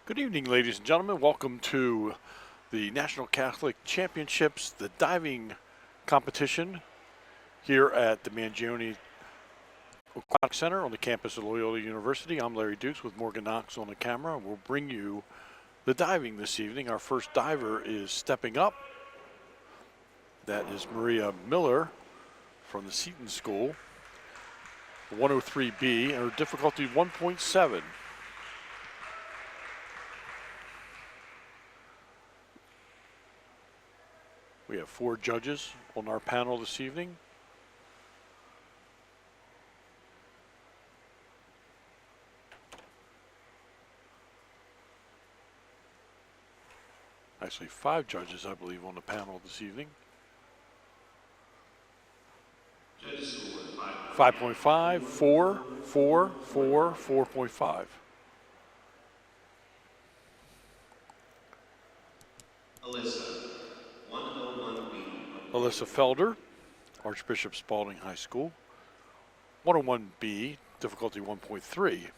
Good evening, ladies and gentlemen. Welcome to the National Catholic Championships, the diving competition here at the Mangione Aquatic Center on the campus of Loyola University. I'm Larry Dukes with Morgan Knox on the camera. We'll bring you the diving this evening. Our first diver is stepping up. That is Maria Miller from the Seton School, 103B, and her difficulty 1.7. We have 4 judges on our panel this evening. Actually, 5 judges, I believe, on the panel this evening. 5.5, 4, 4, 4, 4.5. Alyssa Felder, Archbishop Spalding High School, 101B, difficulty 1.3.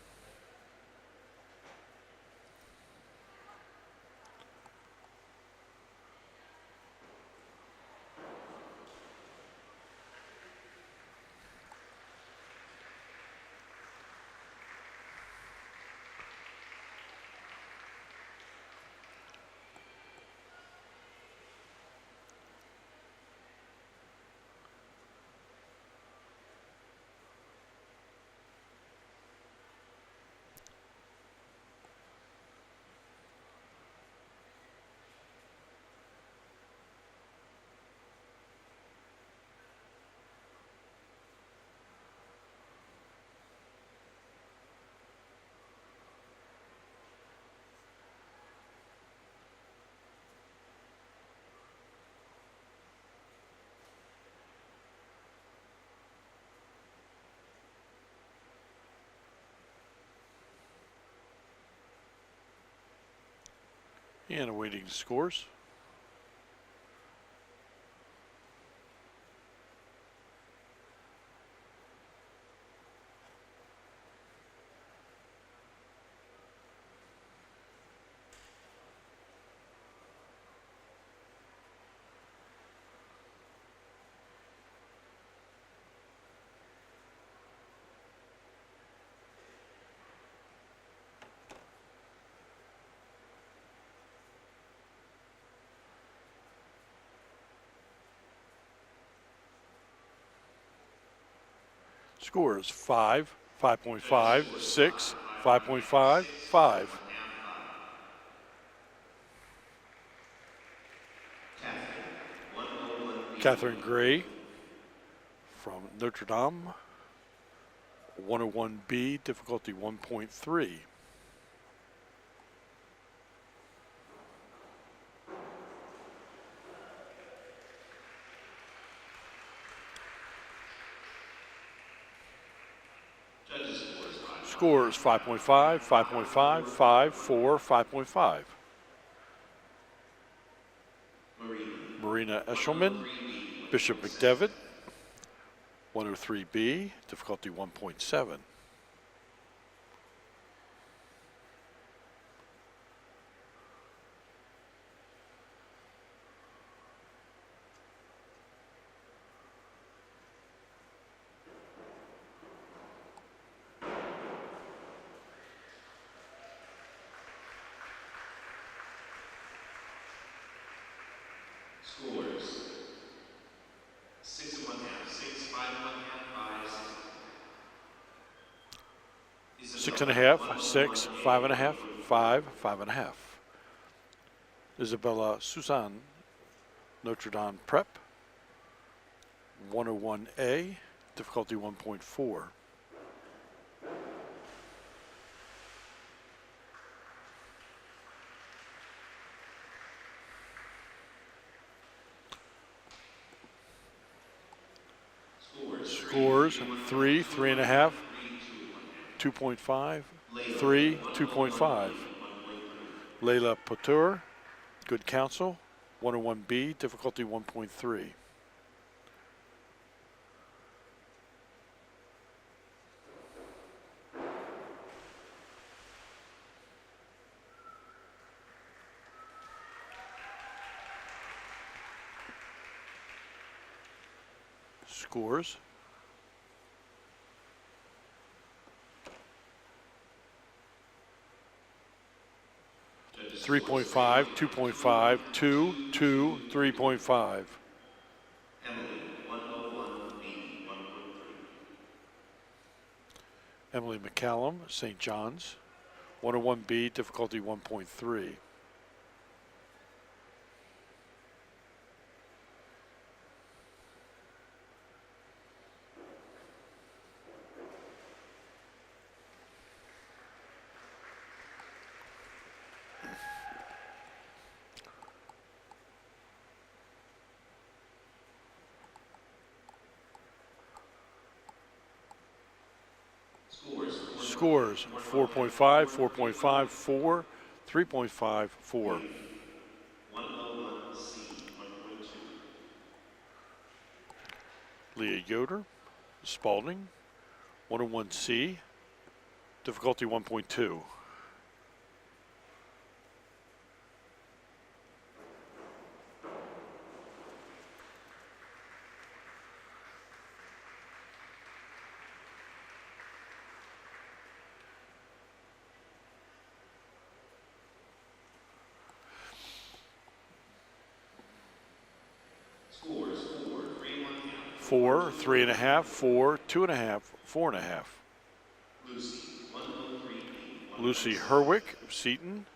And awaiting the scores. Scores 5, 5.5, 6, 5.5, 5. Catherine Gray from Notre Dame, 101B, difficulty 1.3. Scores 5.5, 5.5, 5, 4, 5.5. Marina Eshelman, Bishop McDevitt, 103B, difficulty 1.7. Scores 6 and 1/2, 6, 5 and 1/2, 5, 6.5, 6, 5.5, 5, 5.5. Isabella Susan, Notre Dame Prep, 101A, difficulty 1.4. Scores 3, 3.5, 2.5, 3, 2.5. Layla Potur, Good Counsel, 101B, difficulty 1.3. Scores. Judges' 3.5, scores, 2.5, 2, 2, 3.5. Emily, 101B, 1.3. Emily McCallum, St. John's, 101B, difficulty 1.3. Scores 4.5, 4.5, 4, 3.5, 4. 101C, 1.2. Leah Yoder, Spalding, 101C, difficulty 1.2. Scores 4, 3.5. 4, 3.5, 4, 2.5, 4.5. Lucy, 103B, 1.6. Lucy Herwick, Seton,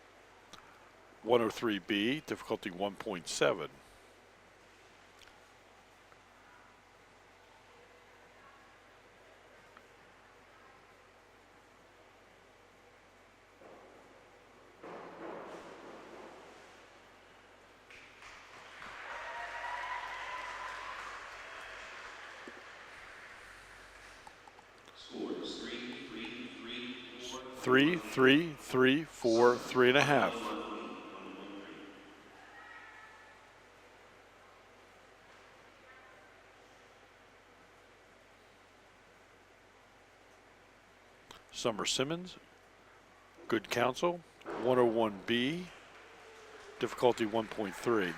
103B, difficulty 1.7. Scores 3, 3, 3, 4. 3, 3, 3, 4, 3.5. 101B, 1.3. Summer Simmons, Good Counsel, 101B, difficulty 1.3.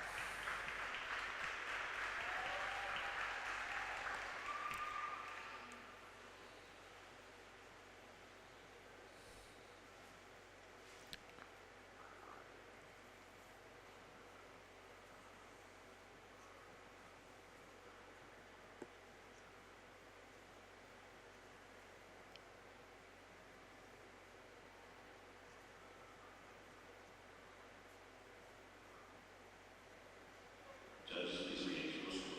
Judges, please read your scores.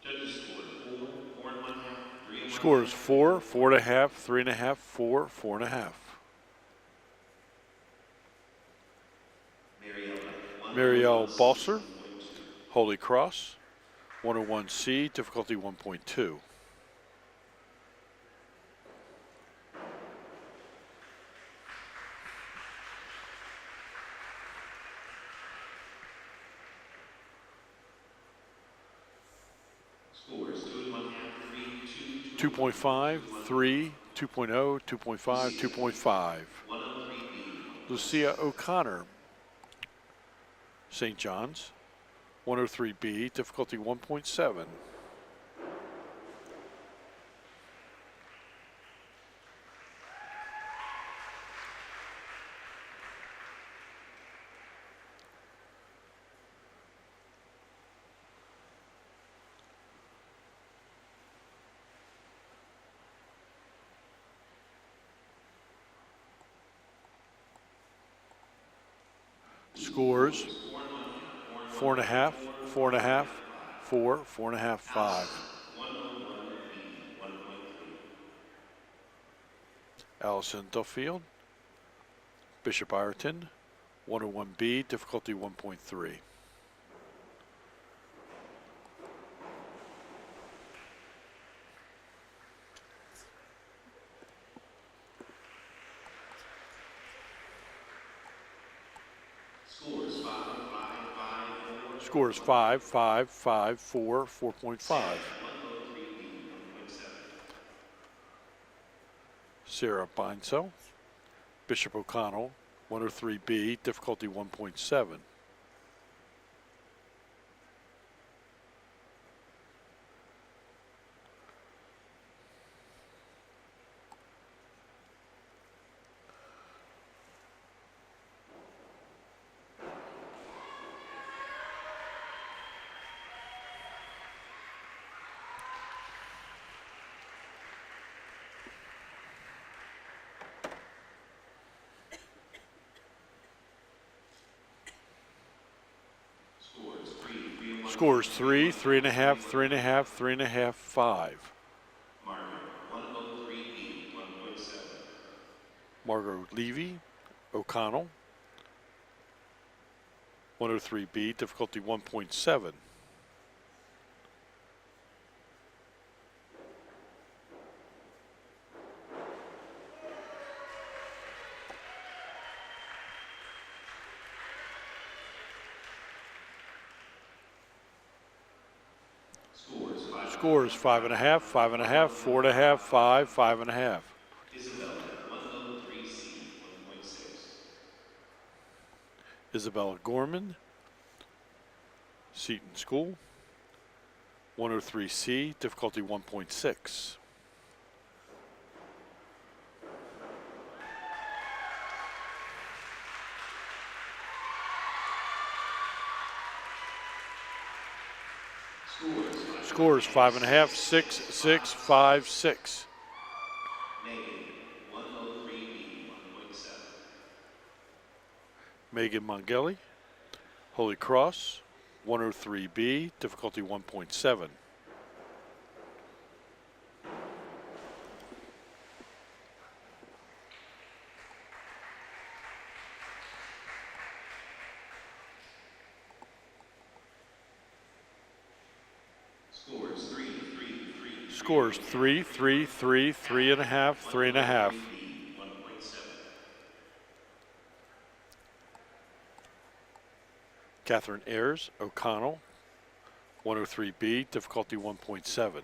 Judges scored 4, 4.5, 3.5. Scores 4, 4.5, 3.5, 4, 4.5. Marielle Balser, Holy Cross, 101C, difficulty 1.2. Scores 2.5, 3, 2, 2.5, 3, 2.0, 2.5, 2.5. 103B, Lucia O'Connor, St. John's, 103B, difficulty 1.7. Scores 4.5, 4.5, 4, 4.5, 5. 101B, 1.3. Allison Duffield, Bishop Ireton, 101B, difficulty 1.3. Score is 5, 5, 5, 4, 4.5. 103B, 1.7. Sarah Beinsell. Bishop O'Connell, 103B, difficulty 1.7. Scores 3, 3.5, 3.5, 3.5, 5. Margaret, 103B, 1.7. Margot Levy, O'Connell, 103B, difficulty 1.7. Scores 5.5, 5.5, 4.5, 5, 5.5. Isabella, 103C, 1.6. Isabella Gorman, Seton School, 103C, difficulty 1.6. Scores 5.5, 6, 6, 5, 6. Megan, 103B, 1.7. Megan Mongelli, Holy Cross, 103B, difficulty 1.7. Scores 3, 3, 3, 3.5, 3.5. 1.7. Catherine Ayers, O'Connell, 103B, difficulty 1.7.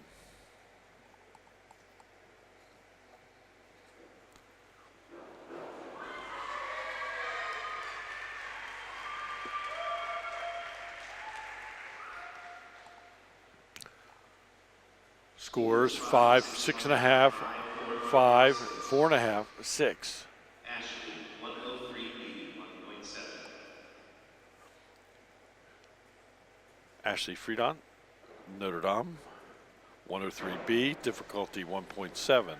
Scores 5, 6.5, 5, 4.5, 6. Ashley, 103B, 1.7. Ashley Friedon, Notre Dame, 103B, difficulty 1.7.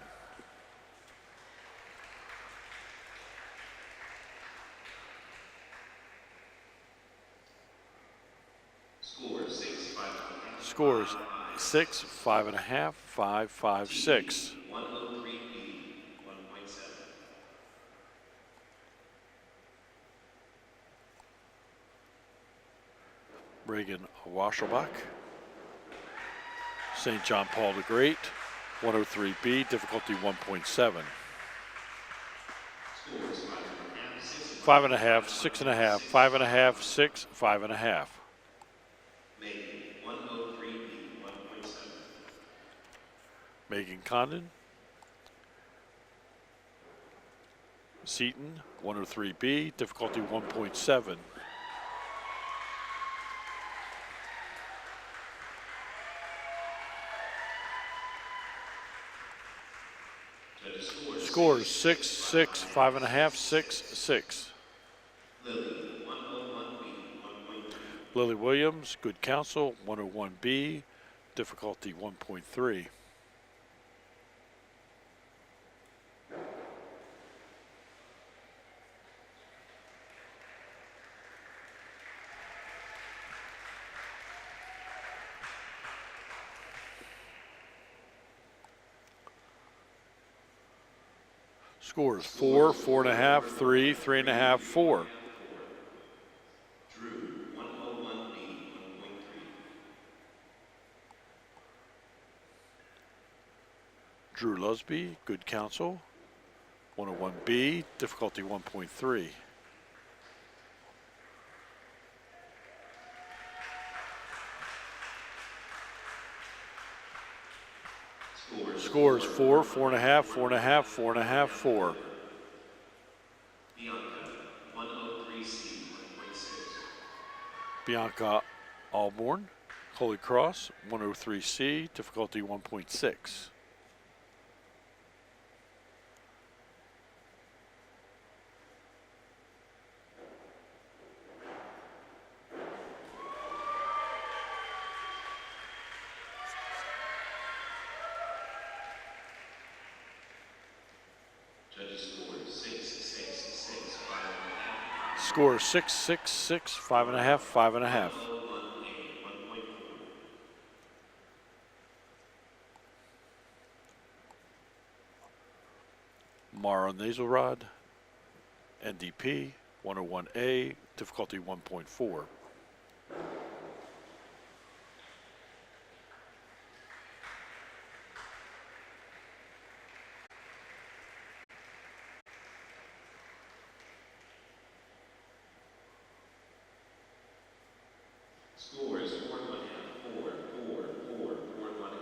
Scores 6, 5.5, 5, 5, 6. 103B, 1.7. Reagan Washelbach, St. John Paul the Great, 103B, difficulty 1.7. 5.5, 6.5, 5.5, 6, 5.5. Megan, 103B, 1.7. Megan Condon, Seton, 103B, difficulty 1.7. Scores 6, 6, 5.5, 6, 6. Lily, 101B, 1.3. Lily Williams, Good Counsel, 101B, difficulty 1.3. Scores 4, 4.5, 3, 3.5, 4. Drew, 101B, 1.3. Drew Lusby, Good Counsel, 101B, difficulty 1.3. Scores 4, 4.5, 4.5, 4.5, 4. Bianca, 103C, 1.6. Bianca Alborn, Holy Cross, 103C, difficulty 1.6. Judges score 6, 6, 6, 5.5. Score 6, 6, 6, 5.5, 5.5. 101A, 1.4. Mara Nasal Rod, NDP, 101A, difficulty 1.4. Scores 4.5, 4, 4, 4, 4.5.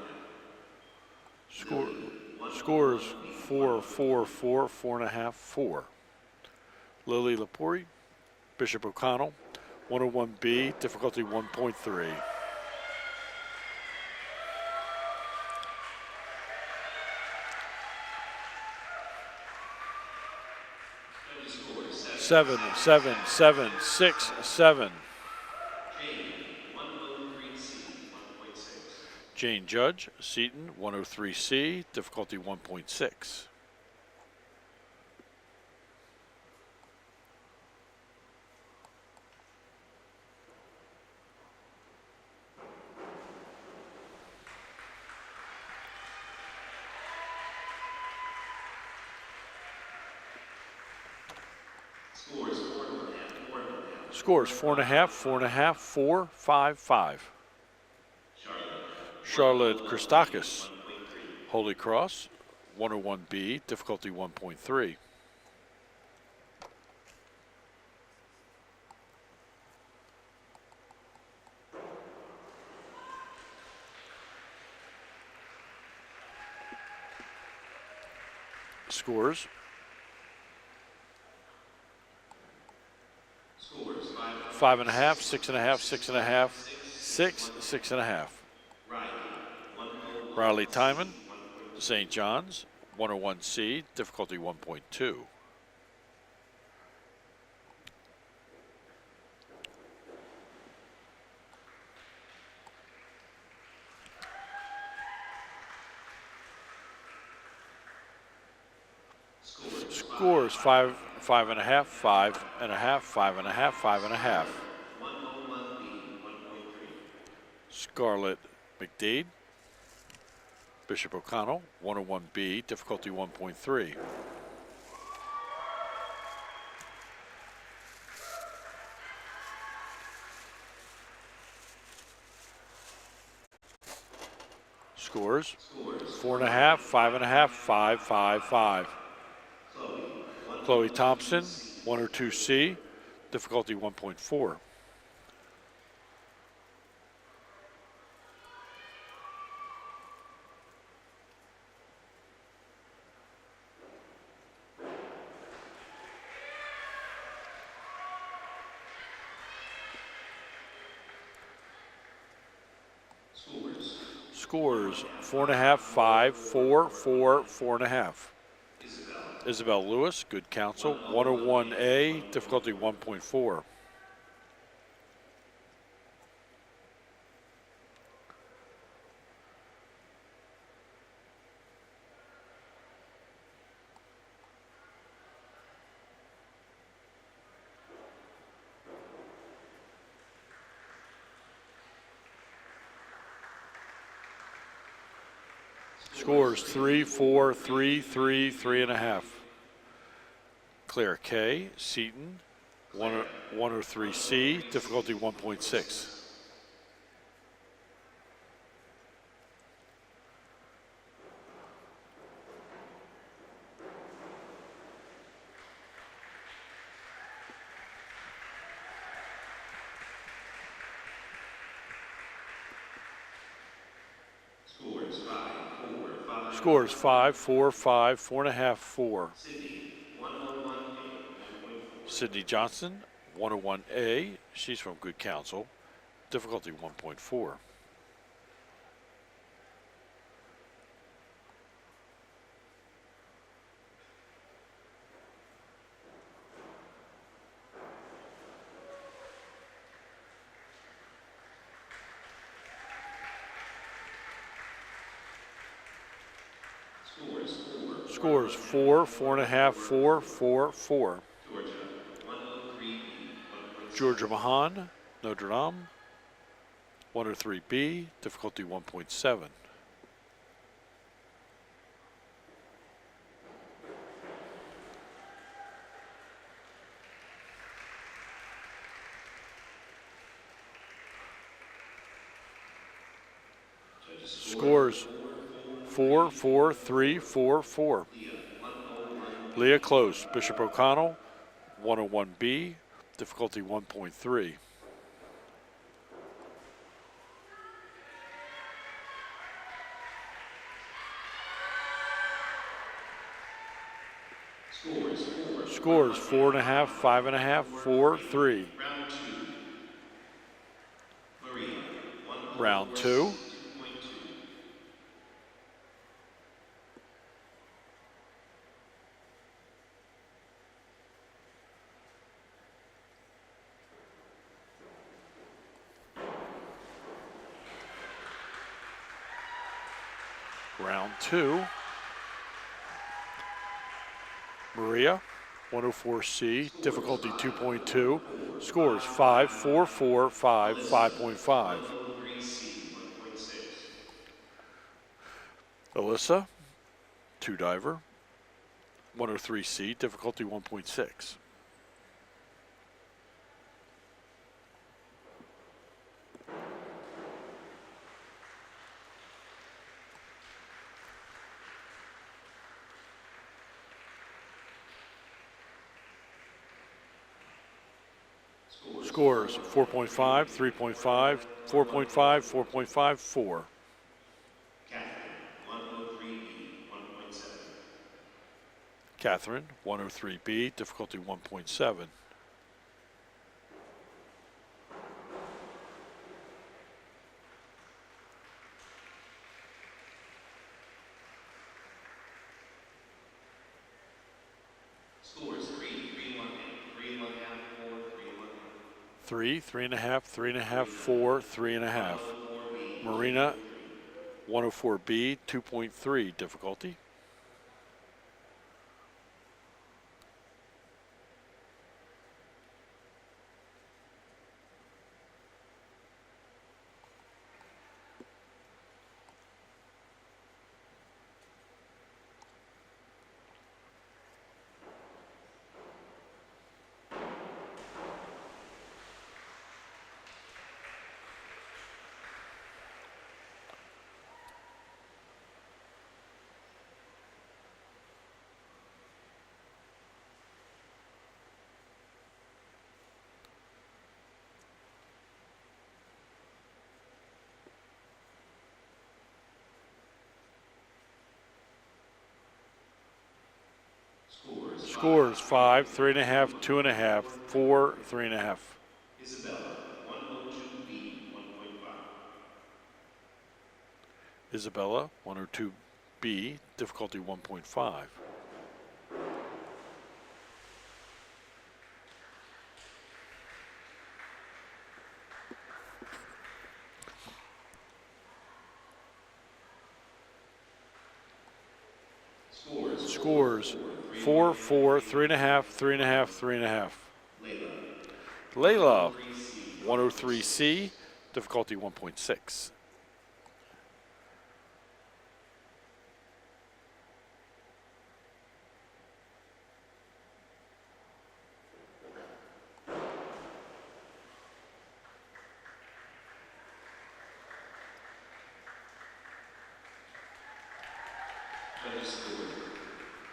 Score, Lily, scores 101B, 4, 4, 4, 4.5, 4. Lily Lapori, Bishop O'Connell, 101B, difficulty 1.3. Judges score 7, 7, 7, 6, 7. Jane, 103C, 1.6. Jane Judge, Seaton, 103C, difficulty 1.6. Scores 4.5, 4.5. Scores 4.5, 4.5, 4, 5, 5. Charlotte, Charlotte 101A, Christakis, 1.3. Holy Cross, 101B, difficulty 1.3. Scores Scores 5.5, 6.5, 6.5, 6, 6.5. Riley, 101C, Riley Timon, 1.1. St. John's, 101C, difficulty 1.2. Scores 5, 5.5, 5.5, 5.5, 5.5. 101B, 1.3. Scarlett McDade, Bishop O'Connell, 101B, difficulty 1.3. Scores 4.5, 5.5, 5, 5, 5. Chloe Thompson, 102C, difficulty 1.4. Scores 4.5, 5, 4, 4, 4.5. Isabel Lewis, good counsel, 101A, difficulty 1.4. Scores 3, 4, 3, 3, 3.5. Claire K, Seaton, 103C, difficulty 1.6. Scores 5, 4, 5, 4.5, 4. Sydney, 101A, 1.4. Sydney Johnson, 101A. She's from Good Counsel. Difficulty 1.4. Scores 4, 4.5, 4, 4, 4. Georgia, 103B, 1.6. Georgia Mahan, Notre Dame, 103B, difficulty 1.7. Scores 4, 4, 3, 4, 4. Leah Close, Bishop O'Connell, 101B, difficulty 1.3. Scores 4.5, 5.5, 4, 3. Round 2. Maria, Round 2. 2.2. Round 2. Maria, 104C, difficulty 2.2. Scores 5, 4, 4, 5, 5.5. 103C, 1.6. Alyssa, 2 diver, 103C, difficulty 1.6. Scores 4.5, 3.5, 4.5, 4.5, 4. Catherine, 103B, 1.7. Catherine, 103B, difficulty 1.7. Scores 3, 3 1 half, 3 1 half, 4, 3 1 half. 3, 3.5, 3.5, 4, 3.5. Marina, 104B, 2.3 difficulty. Scores 5, 3.5, 2.5, 4, 3.5. Isabella, 102B, 1.5. Isabella, 102B, difficulty 1.5. Scores 4, 4, 3.5, 3.5, 3.5. Layla, 103C, difficulty 1.6.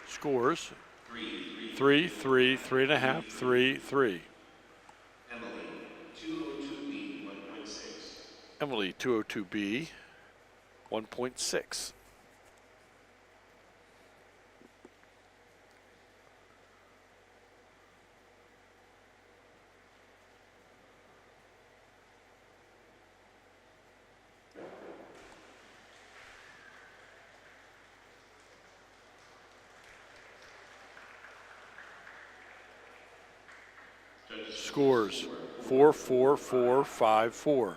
Scores 3, 3, 3.5, 3, 3. Emily, 202B, 1.6. Emily, 202B, 1.6. Scores 4-4-4-5-4.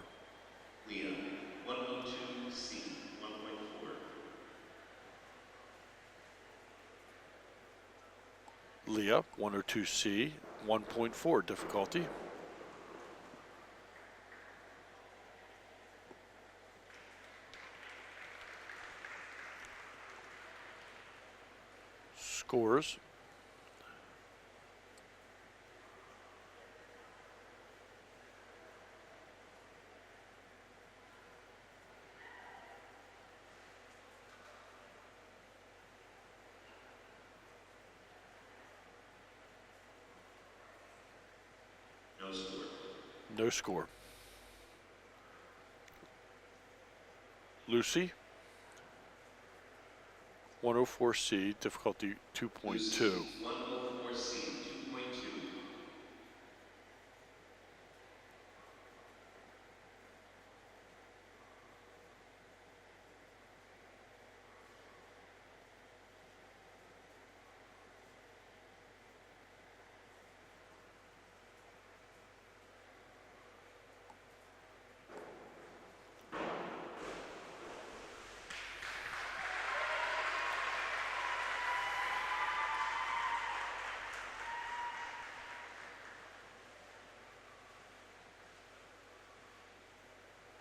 Leah, 102C, 1.4. Leah, 102C, 1.4 difficulty. Scores No score. no score. Lucy, 104C, difficulty 2.2. Lucy, 104C, 2.2.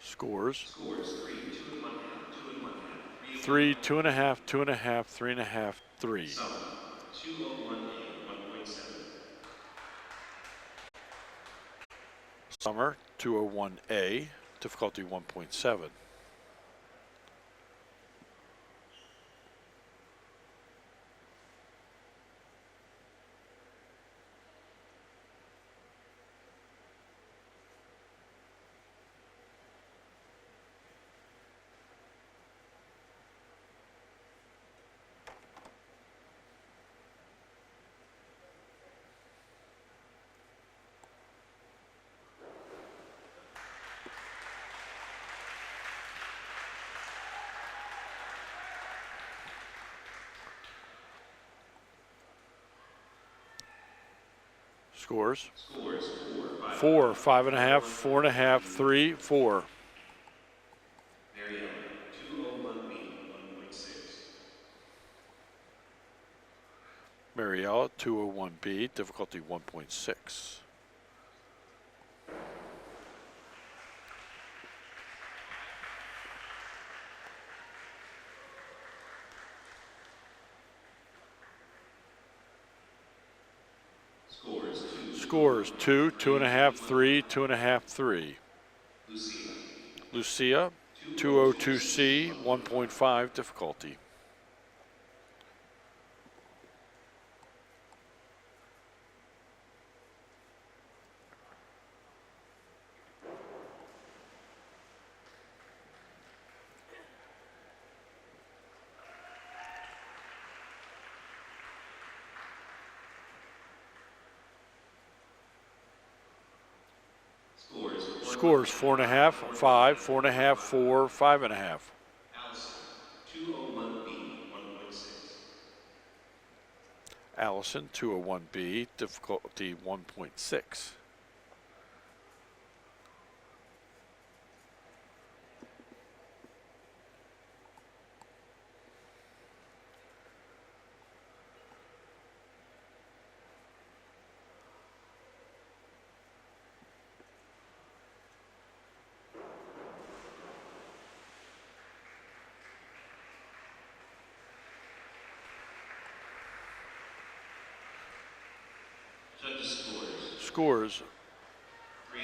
Scores Scores 3, 2 1/2, 2 1/2, 3, 2.5, 2.5, 3.5, 3. Summer, 201A, 1.7. Summer, 201A, difficulty 1.7. Scores Scores 4, 5.5, 4.5, 3, 4. Mariella, 201B, 1.6. Mariella, 201B, difficulty 1.6. Scores 2, Scores 2, 2.5, 3, 2.5, 3. Lucia, Lucia, 202C, 202C, 1.5 difficulty. Scores 4.5, 5, 4.5, 4, 5.5. Allison, 201B, 1.6. Allison, 201B, difficulty 1.6. Judges scores Scores 3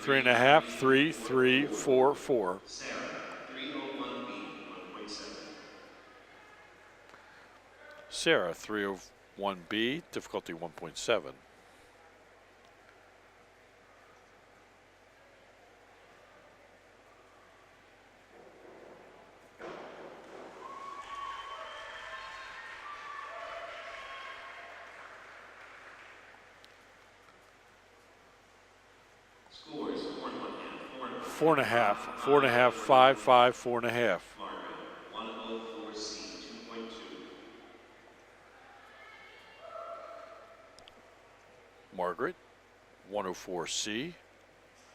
1/2, 3.5, 3, 3, 4, 4. Sarah, 301B, 1.7. Sarah, 301B, difficulty 1.7. Scores 4 1/2, 4.5, 4.5, 5, 5, 4.5. Margaret, 104C, 2.2. Margaret, 104C,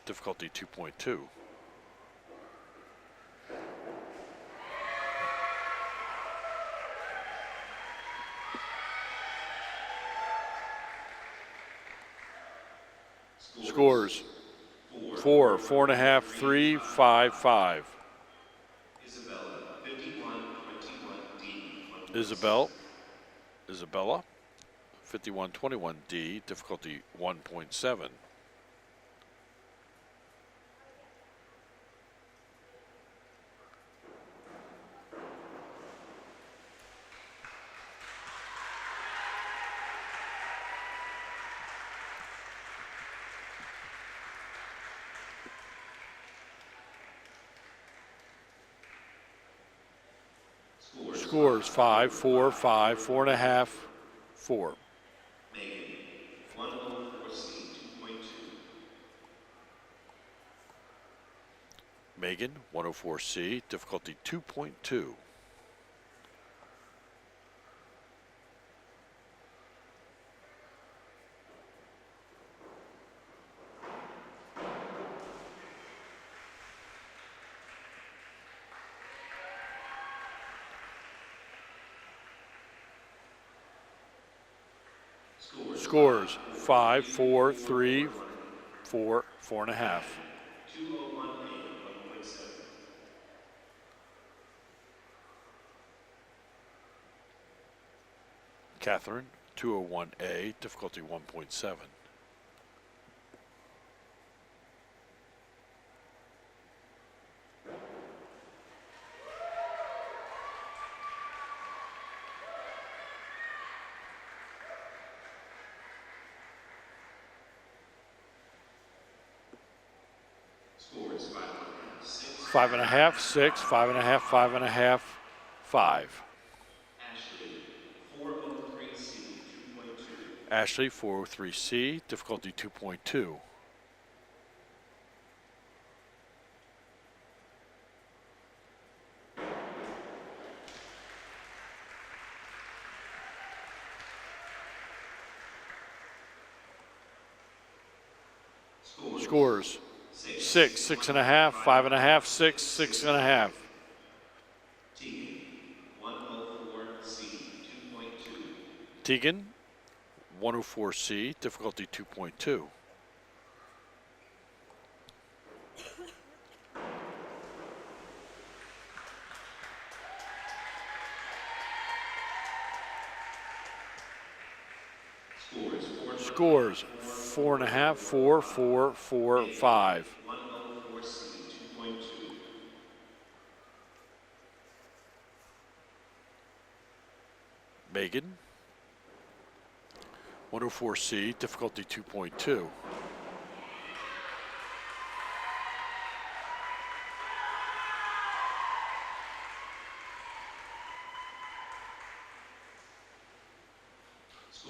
difficulty 2.2. Scores 4, 4.5, 3, 5, 5. Isabella, 5121D, 1.7. Isabella, 5121D, difficulty 1.7. Scores 5, 4, 5, 4.5, 4. Megan, 104C, 2.2. Megan, 104C, difficulty 2.2. Scores 5, 4, 3, 4, 4.5. 201A, 1.7. Catherine, 201A, difficulty 1.7. Scores 5.5, 6, 5.5, 5.5, 5. Ashley, 403C, 2.2. Ashley, 403C, difficulty 2.2. Scores 6, 6.5, 5.5, 6, 6.5. Tegan, 104C, 2.2. Tegan, 104C, difficulty 2.2. Scores 4.5, 4, 4, 4, 5. 104C, 2.2. Megan, 104C, difficulty 2.2.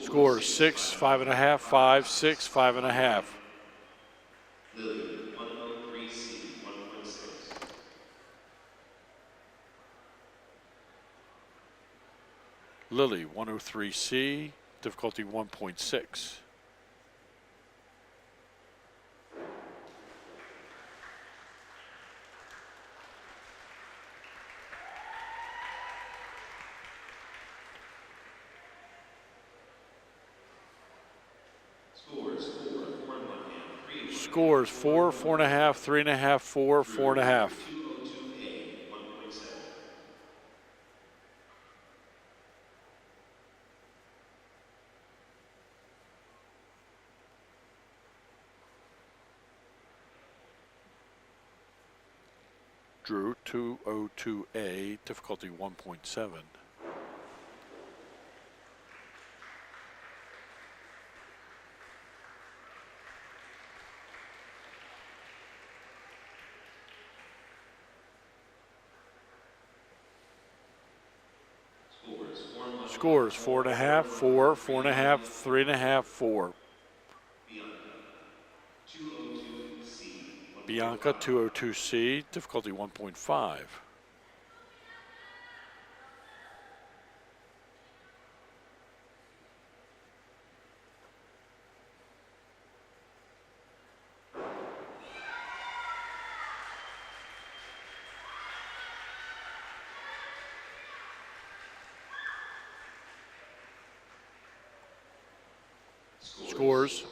Scores 6, 5.5, 5, 6, 5.5. Lily, 103C, 1.6. Lily, 103C, difficulty 1.6. Scores 4, 4 in one hand, 3 in one Scores 4, 4.5, 3.5, 4, 4.5. hand. 202A, 1.7. Drew, 202A, difficulty 1.7. Scores 4.5, 4, 4.5, 3.5, 4. Bianca, 202C, 1.5. Bianca, 202C, difficulty 1.5. Scores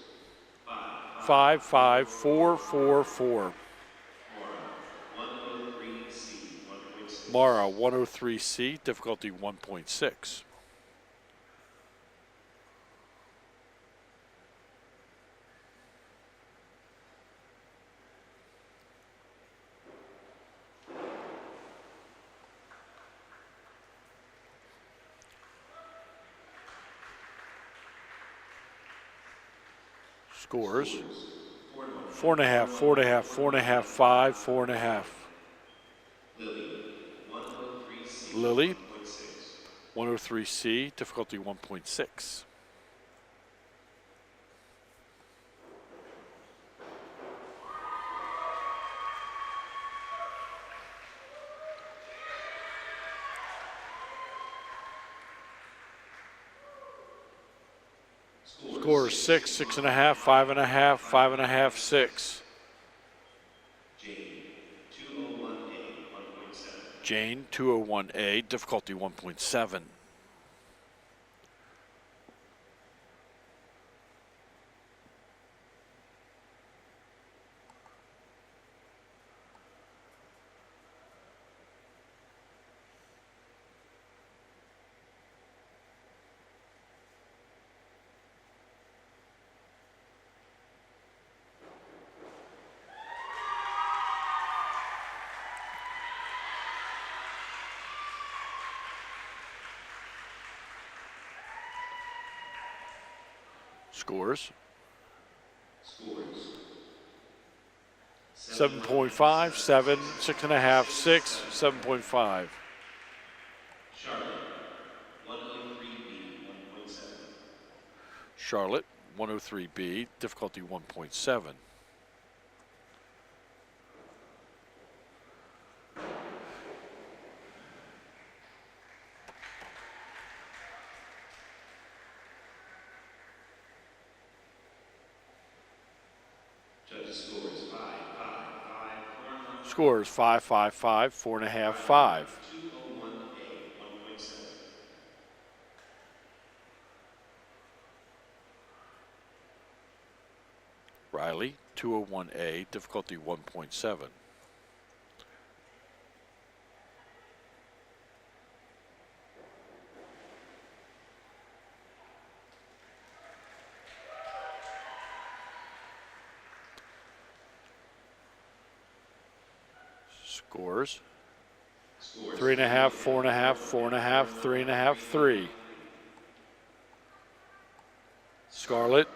5, 5-5, 4-4-4. Mara, 103C, 1.6. Mara, 103C, difficulty 1.6. Scores 4.5, 4.5, 4.5, 5, 4.5. Lily, 103C, Lily, 1.6. 103C, difficulty 1.6. Scores 6, 6.5, 5.5, 5.5, 6. Jane, 201A, 1.7. Jane, 201A, difficulty 1.7. Scores 7.5, 7, 6.5, 6, 7.5. Charlotte, 103B, 1.7. Charlotte, 103B, difficulty 1.7. Judges scores 5, 5, 5, 4.5. Scores 5, 5, 5, 4.5, 5. 201A, 1.7. Riley, 201A, difficulty 1.7. Scores 3.5, 4.5, 4.5, 3.5, 3. Scarlett,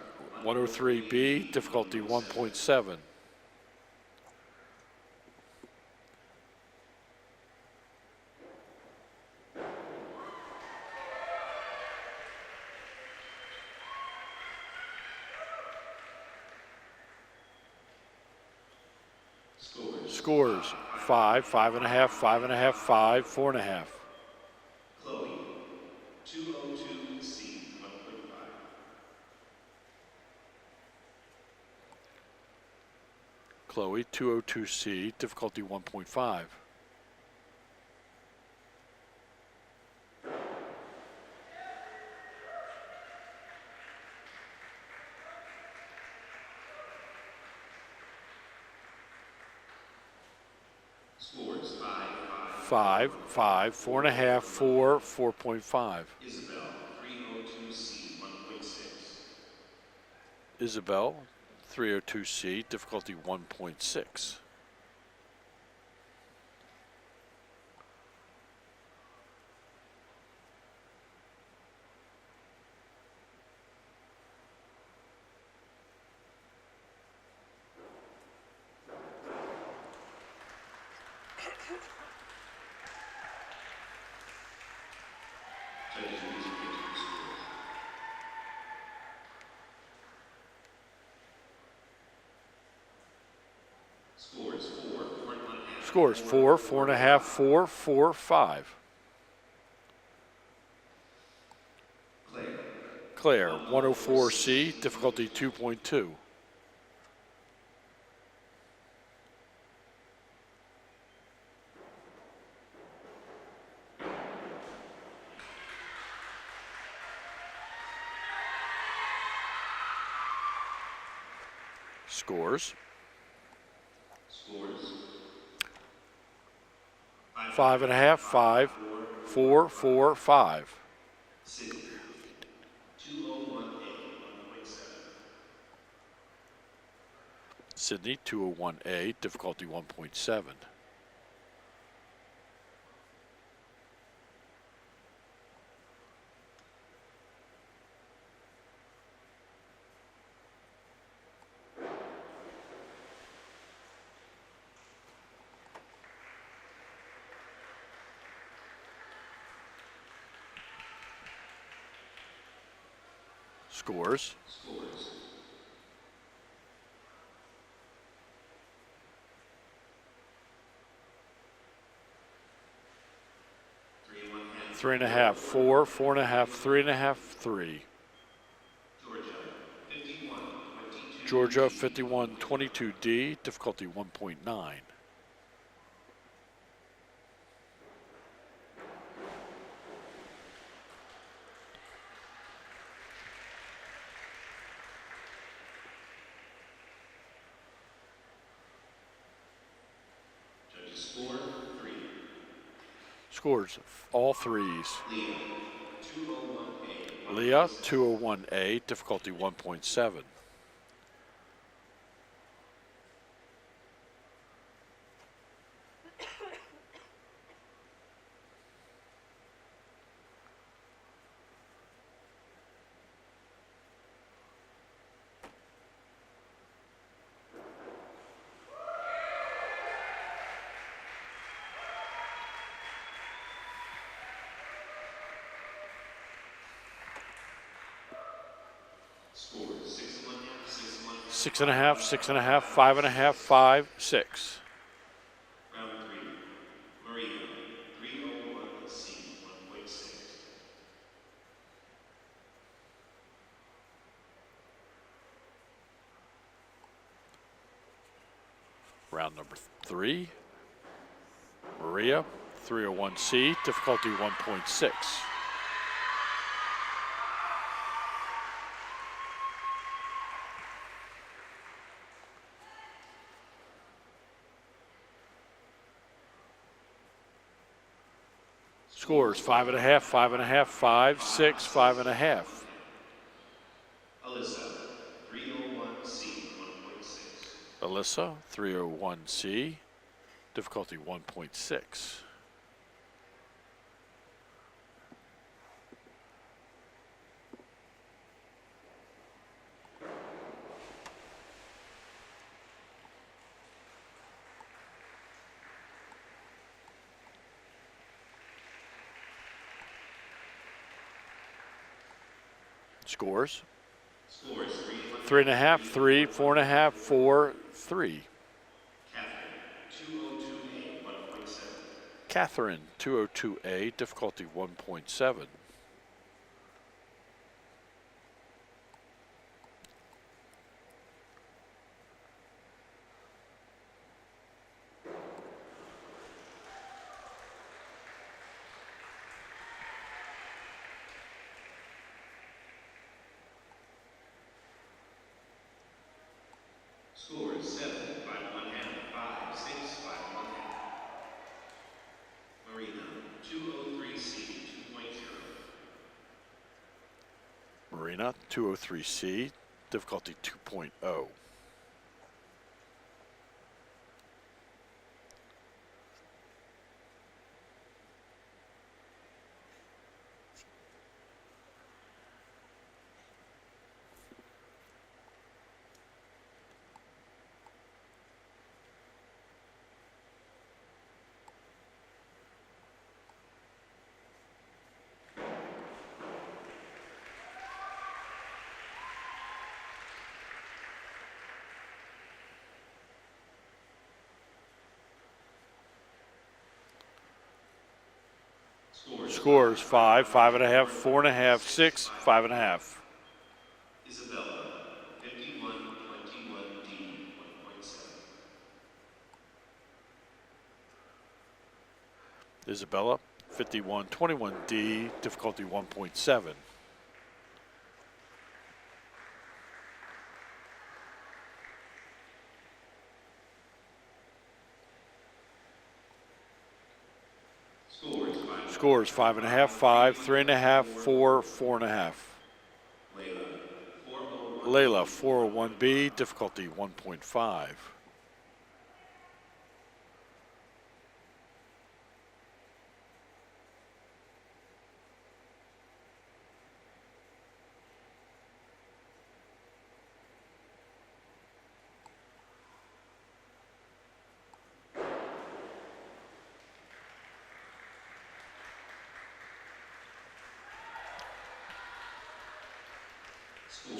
103B, difficulty 1.7. Scores 5, 5.5, 5.5, 5, 4.5. Chloe, 202C, 1.5. Chloe, 202C, difficulty 1.5. Scores 5, 5, 5, 4.5, 4, 4.5. Isabel, 302C, 1.6. Isabel, 302C, difficulty 1.6. Judges, please repeat the scores. Scores 4, 4.5. Scores 4, 4.5, 4, 4, 5. Claire, Claire, 104C, difficulty 2.2. Scores. Scores. 5.5, 5, 4, 4, 5. Sydney. 201A, 1.7. Sydney, 201A, difficulty 1.7. Scores. Scores. 3.5, 4, 4.5, 3.5, 3. Georgia, 51, 22. Georgia, 51, 22D, difficulty 1.9. Judges score 3. Scores, all threes. Leah, 201A, Leah, 1.7. 201A, difficulty 1.7. Scores 6 6.5, and 1 half, 6 and 1 half. 6.5, 5.5, 5, 6. Round 3. Maria, 301C, 1.6. Round number 3. Maria, 301C, difficulty 1.6. Scores 5.5, 5.5, 5, 6, 5.5. Alyssa, 301C, 1.6. Alyssa, 301C, difficulty 1.6. Scores Scores 3.5, 3, 4.5, 4, 3. Catherine, 202A, 1.7. Catherine, 202A, difficulty 1.7. Scores 7, 5 and 1 half, 5, 6, 5 and 1 half. Marina, 203C, 2.0. Marina, 203C, difficulty 2.0. Scores 5, 5.5, 4.5, 6, 5.5. Isabella, 5121D, 1.7. Isabella, 5121D, difficulty 1.7. Scores 5.5, 5, 3.5, 4, 4.5. Layla, 401. Layla, 401B, difficulty 1.5.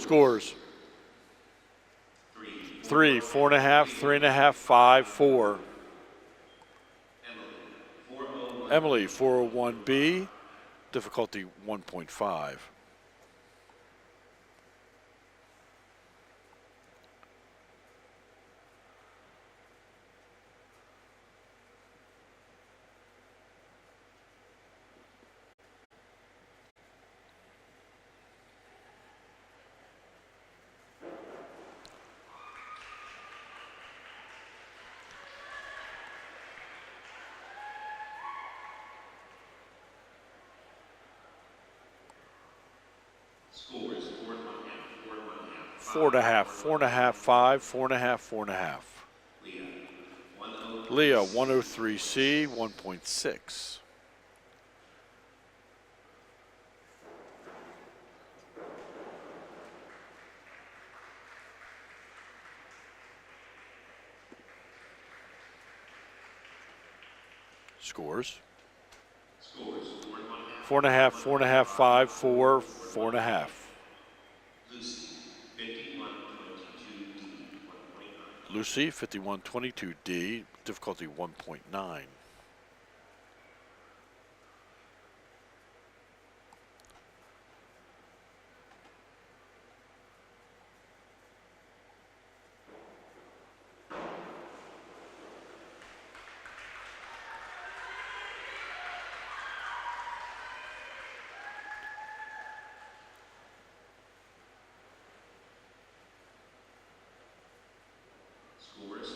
Scores 3, 4.5, 3.5, 5, 4. Emily, 401. Emily, 401B, difficulty 1.5. Scores 4.5, 4.5, 5, 4.5, 4.5. Leah, Leah, 103. 103C, 1.6. Scores Scores 4.5, 4.5, 5, 4, 4.5. Lucy, 5122D, 1.9. Lucy, 5122D, difficulty 1.9.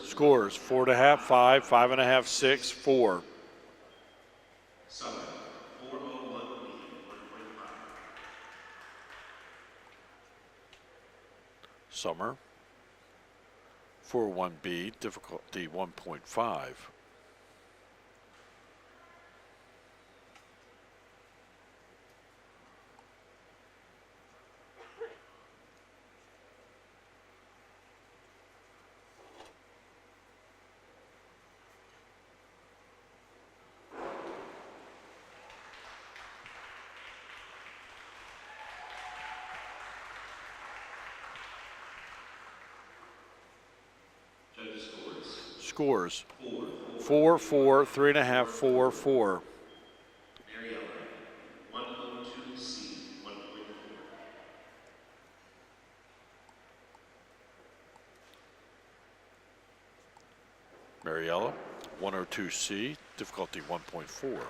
Scores 4.5, 5, 5.5, 6, 4. Summit, 401B, 1.5. Summer, 4.1B, difficulty 1.5. Judges scores Scores 4, 4, 4, 3.5, 4, 4. Mariella, 102C, 1.4. Mariella, 102C, difficulty 1.4.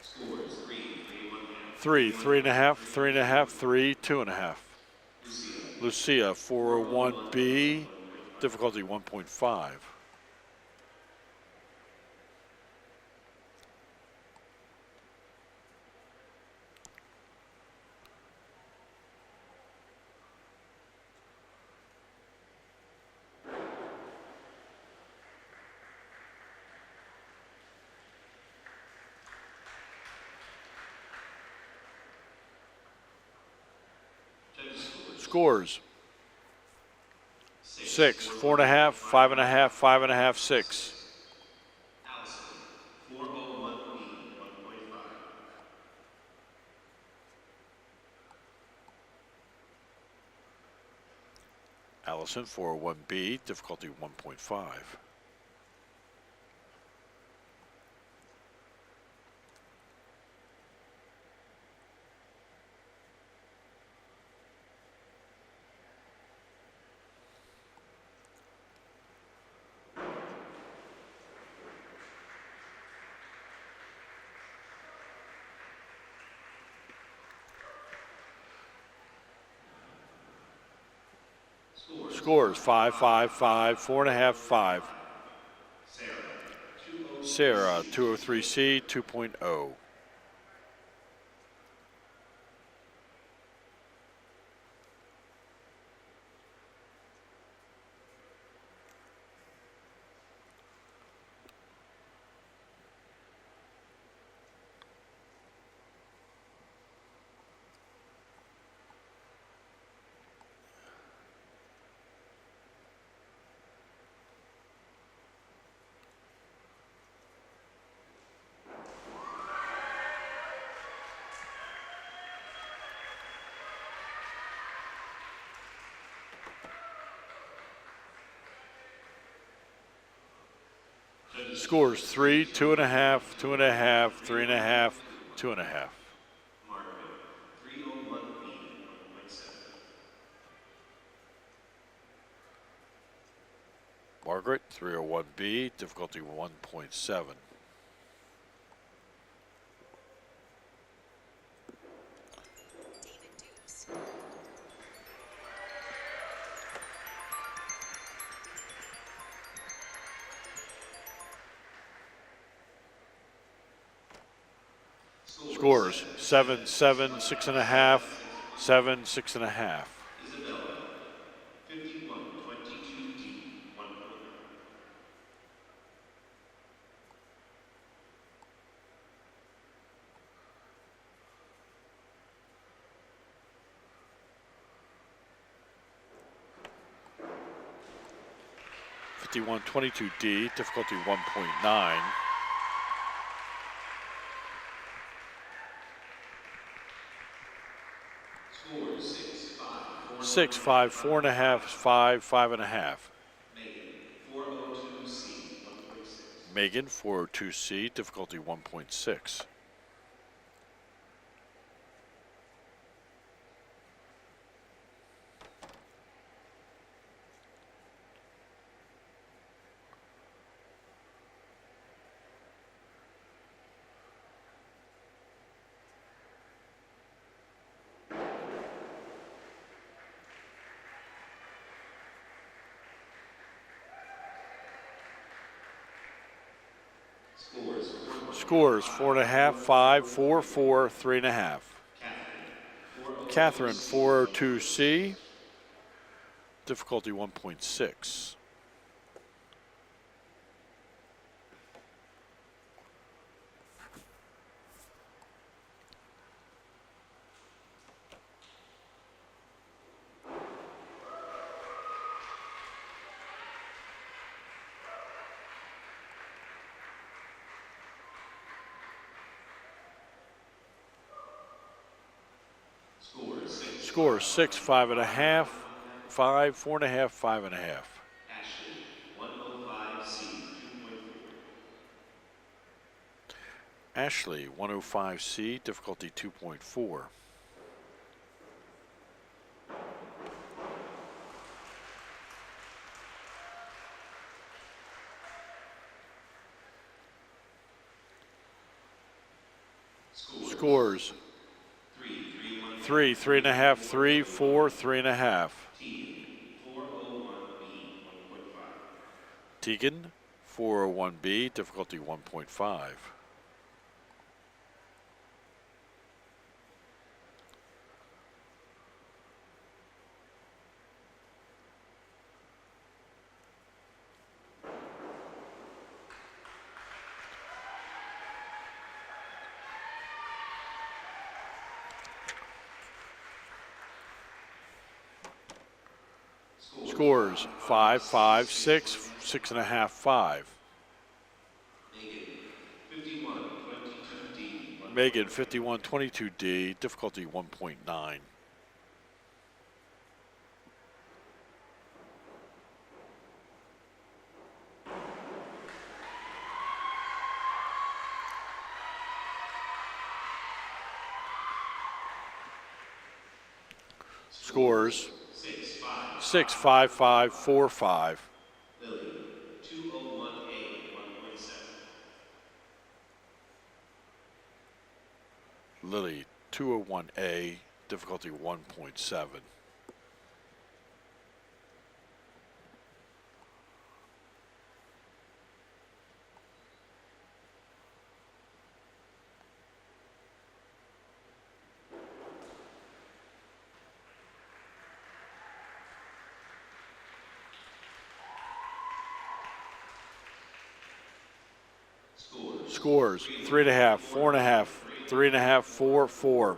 Scores 3, 3.5, 3.5, 3, 2.5. Lucia, Lucia, 401B, difficulty 1.5. Judges scores Scores 6, 6, 4.5, 5.5, 5.5, 6. Allison, 401B, 1.5. Allison, 401B, difficulty 1.5. Scores 5, 5, 5, 4.5, 5. Sarah, 203C, 2.0. Scores 3, 2.5, 2.5, 3.5, 2.5. Margaret, 301B, 1.7. Margaret, 301B, difficulty 1.7. Scores 7, 7, 6.5, 7, 6.5. Isabella, 5122D, 1.9. D, difficulty 1.9. Scores 6, 5, 4, 6, 5, 4.5, 5, 5.5. Megan, 402C, 1.6. Megan, 402C, difficulty 1.6. Scores 4.5, 5, 4, 4, 3.5. Catherine, 402C, difficulty 1.6. Scores 6, 5.5, 5, 4.5, 5.5. Ashley, 105C, 2.4. Ashley, 105C, difficulty 2.4. Scores 3, 3.5, 3, 4, 3.5. Tegan, 401B, 1.5. Tegan, 401B, difficulty 1.5. Scores 5, 5, 6, 6.5, 5. Megan, 5122D, Megan, 5122D, difficulty 1.9. Scores 6, 5, 5, 4, 5. Lily, 201A, 1.7. Lily, 201A, difficulty 1.7. Scores 3.5, 4.5, 3.5, 4, 4.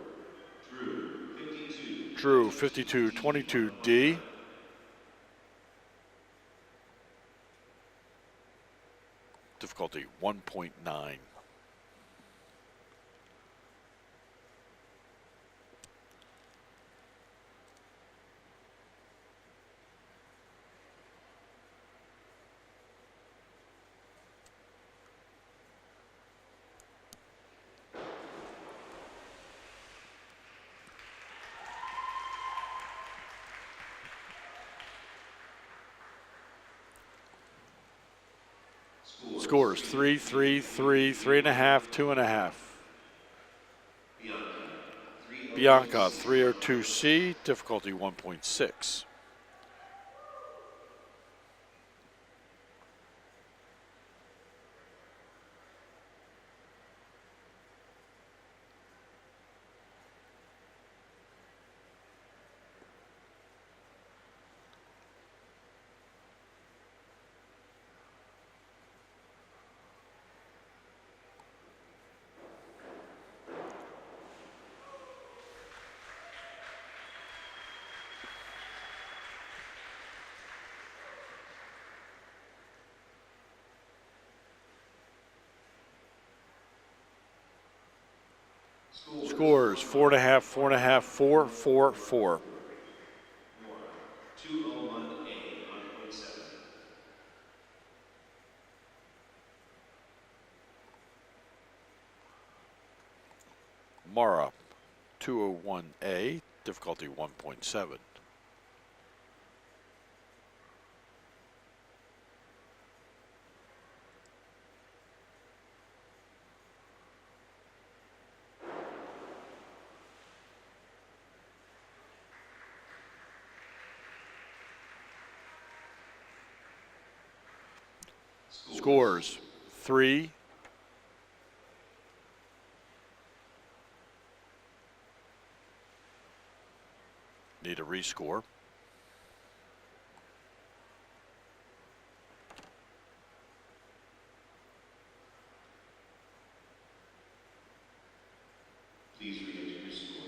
Drew 52, 22 D. Difficulty 1.9. Scores 3, 3, 3, 3.5, 2.5. Bianca 302 C. Difficulty 1.6. Scores 4.5, 4.5, 4, 4, 4. 201A on point 7. Mara 201A. Difficulty 1.7. Scores 3. Need a rescore. Please re-enter your scores.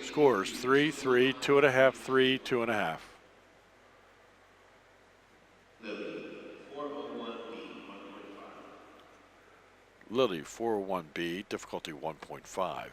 Scores 3, 3, 2.5, 3, 2.5. Lily, 401B, 1.5. Lily 401B. Difficulty 1.5.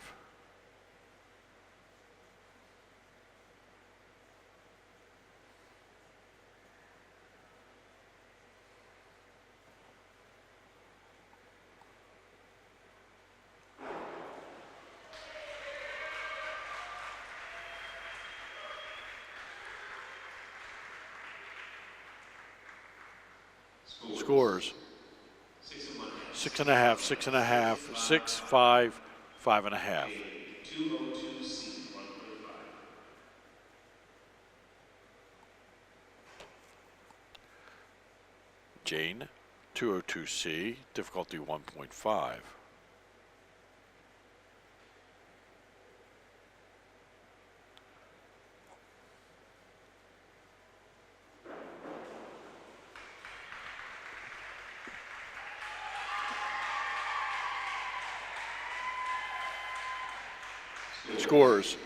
Scores 6.5, 6.5, 6, 5, 5.5. 202C, 1.5. Jane 202C. Difficulty 1.5. Scores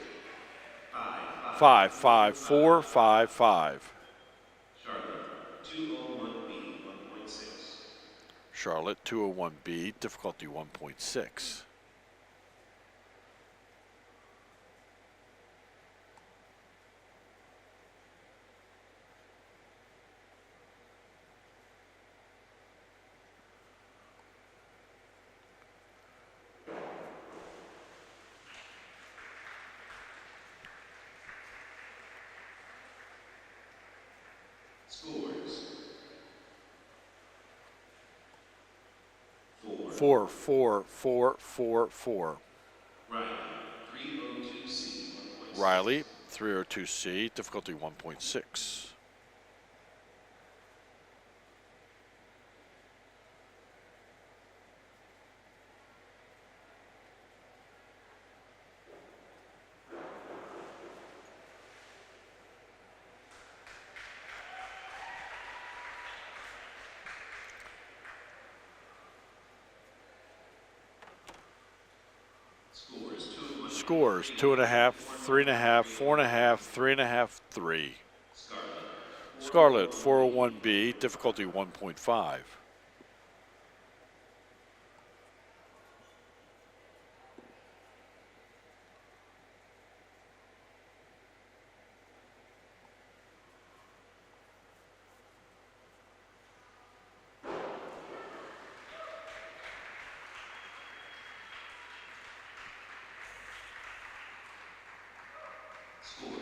5, 5, 4, 5, 5. Charlotte, 201B, 1.6. Charlotte 201B. Difficulty 1.6. Scores 4, 4, 4, 4, 4. Riley, 302C, 1.6. Riley 302C. Difficulty 1.6. Scores 2.5, 3.5, 4.5, 3.5, 3. Scarlet 401B, difficulty 1.5.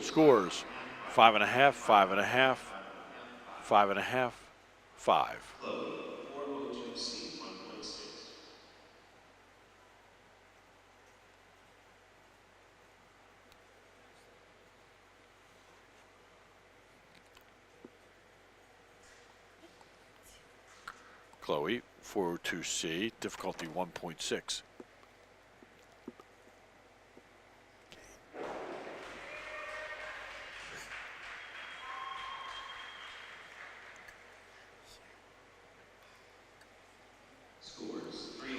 Scores 5.5, 5.5, 5.5, 5. Chloe, 402C, 1.6. Chloe 402C, difficulty 1.6.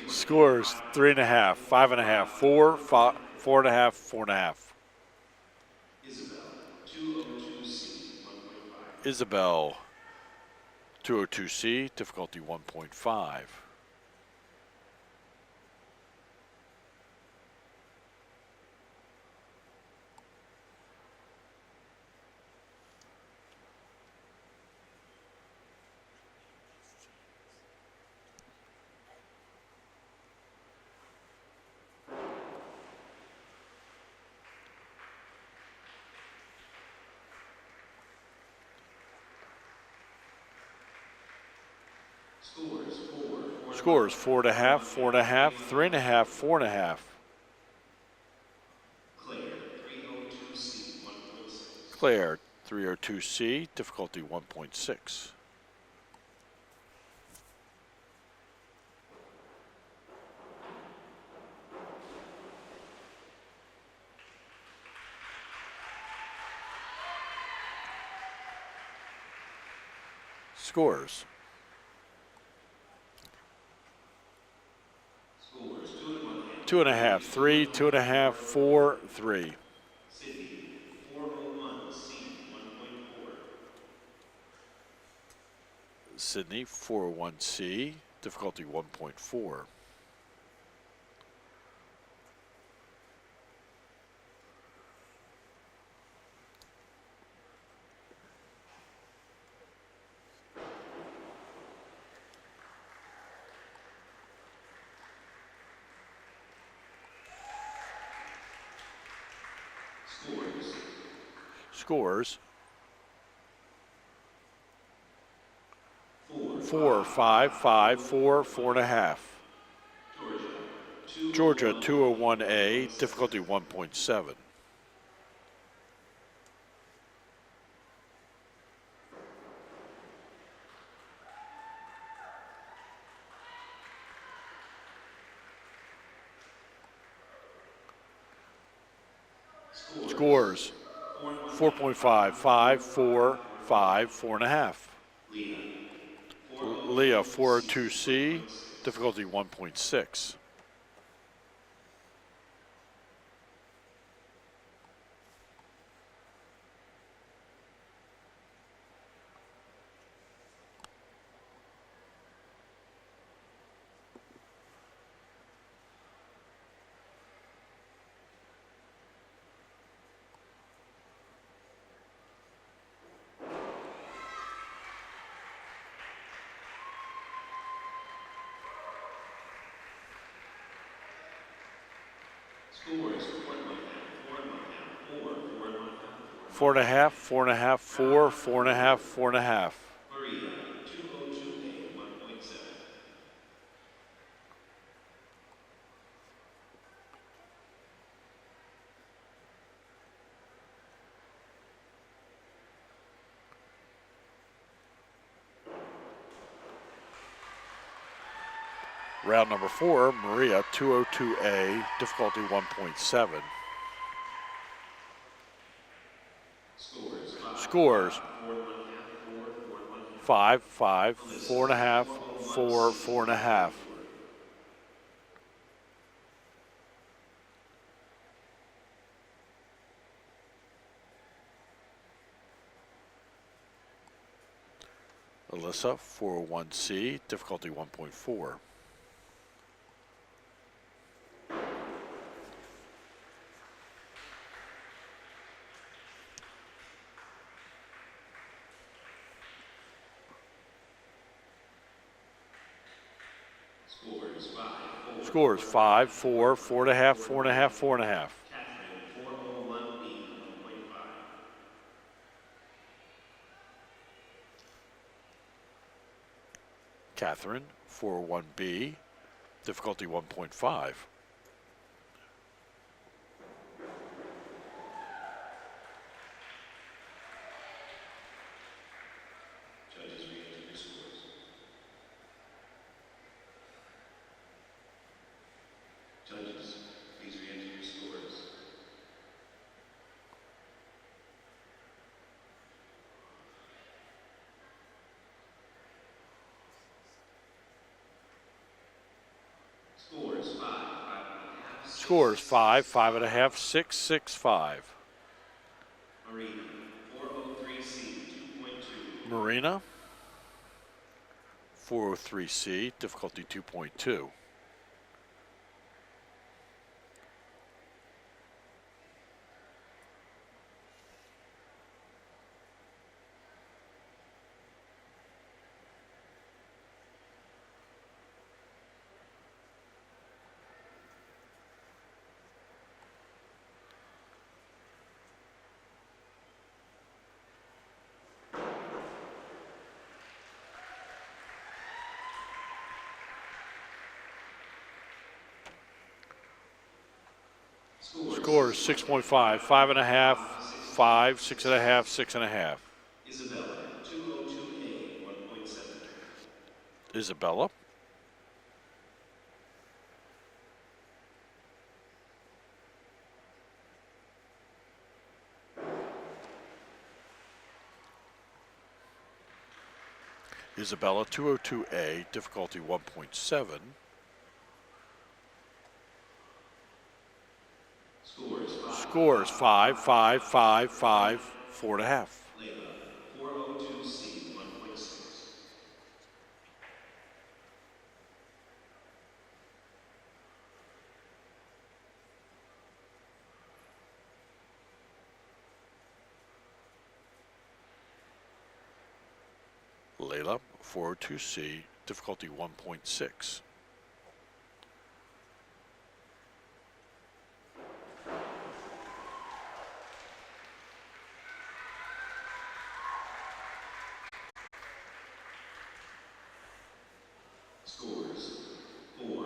Scores 3.5, 5.5, 4, 5, 4.5, 4.5. Isabel, 202C, 1.5. Isabel 202C, difficulty 1.5. Scores 4.5, 4.5, 3.5, 4.5. Claire, 302C, 1.6. Claire 302C, difficulty 1.6. Scores 2.5, 3, 2.5, 4, 3. Sydney, 401C, 1.4. Sydney 401C, difficulty 1.4. Scores 4, 5, 5, 4, 4.5. Georgia 201A, difficulty 1.7. Scores 4.5, 5, 4, 5, 4.5. Leah 402C, difficulty 1.6. Scores 4.5, 4.5, 4, 4.5, 4.5. Maria, 202A, 1.7. Round number 4, Maria 202A, difficulty 1.7. Scores 5, 5, 4.5, 4, 4.5. Alyssa, 401C, difficulty 1.4. Scores 5, 4. Scores 5, 4, 4.5, 4.5, 4.5. Catherine, 401B, 1.5. Catherine, 401B, difficulty 1.5. Judges re-enter your scores. Judges, please re-enter your scores. Scores 5, 5.5, 6, Scores 5, 6, 5.5, 6, 6, 5. Marina, 403C, 2.2. Marina, 403C, difficulty 2.2. Scores 6.5, 5.5, 5, 6.5, 6.5. Isabella, 202A, 1.7. Isabella, Isabella, 202A, difficulty 1.7. Scores 5, 5, 5, 5, 4.5. Layla, 402C, 1.6. Layla, 402C, difficulty 1.6.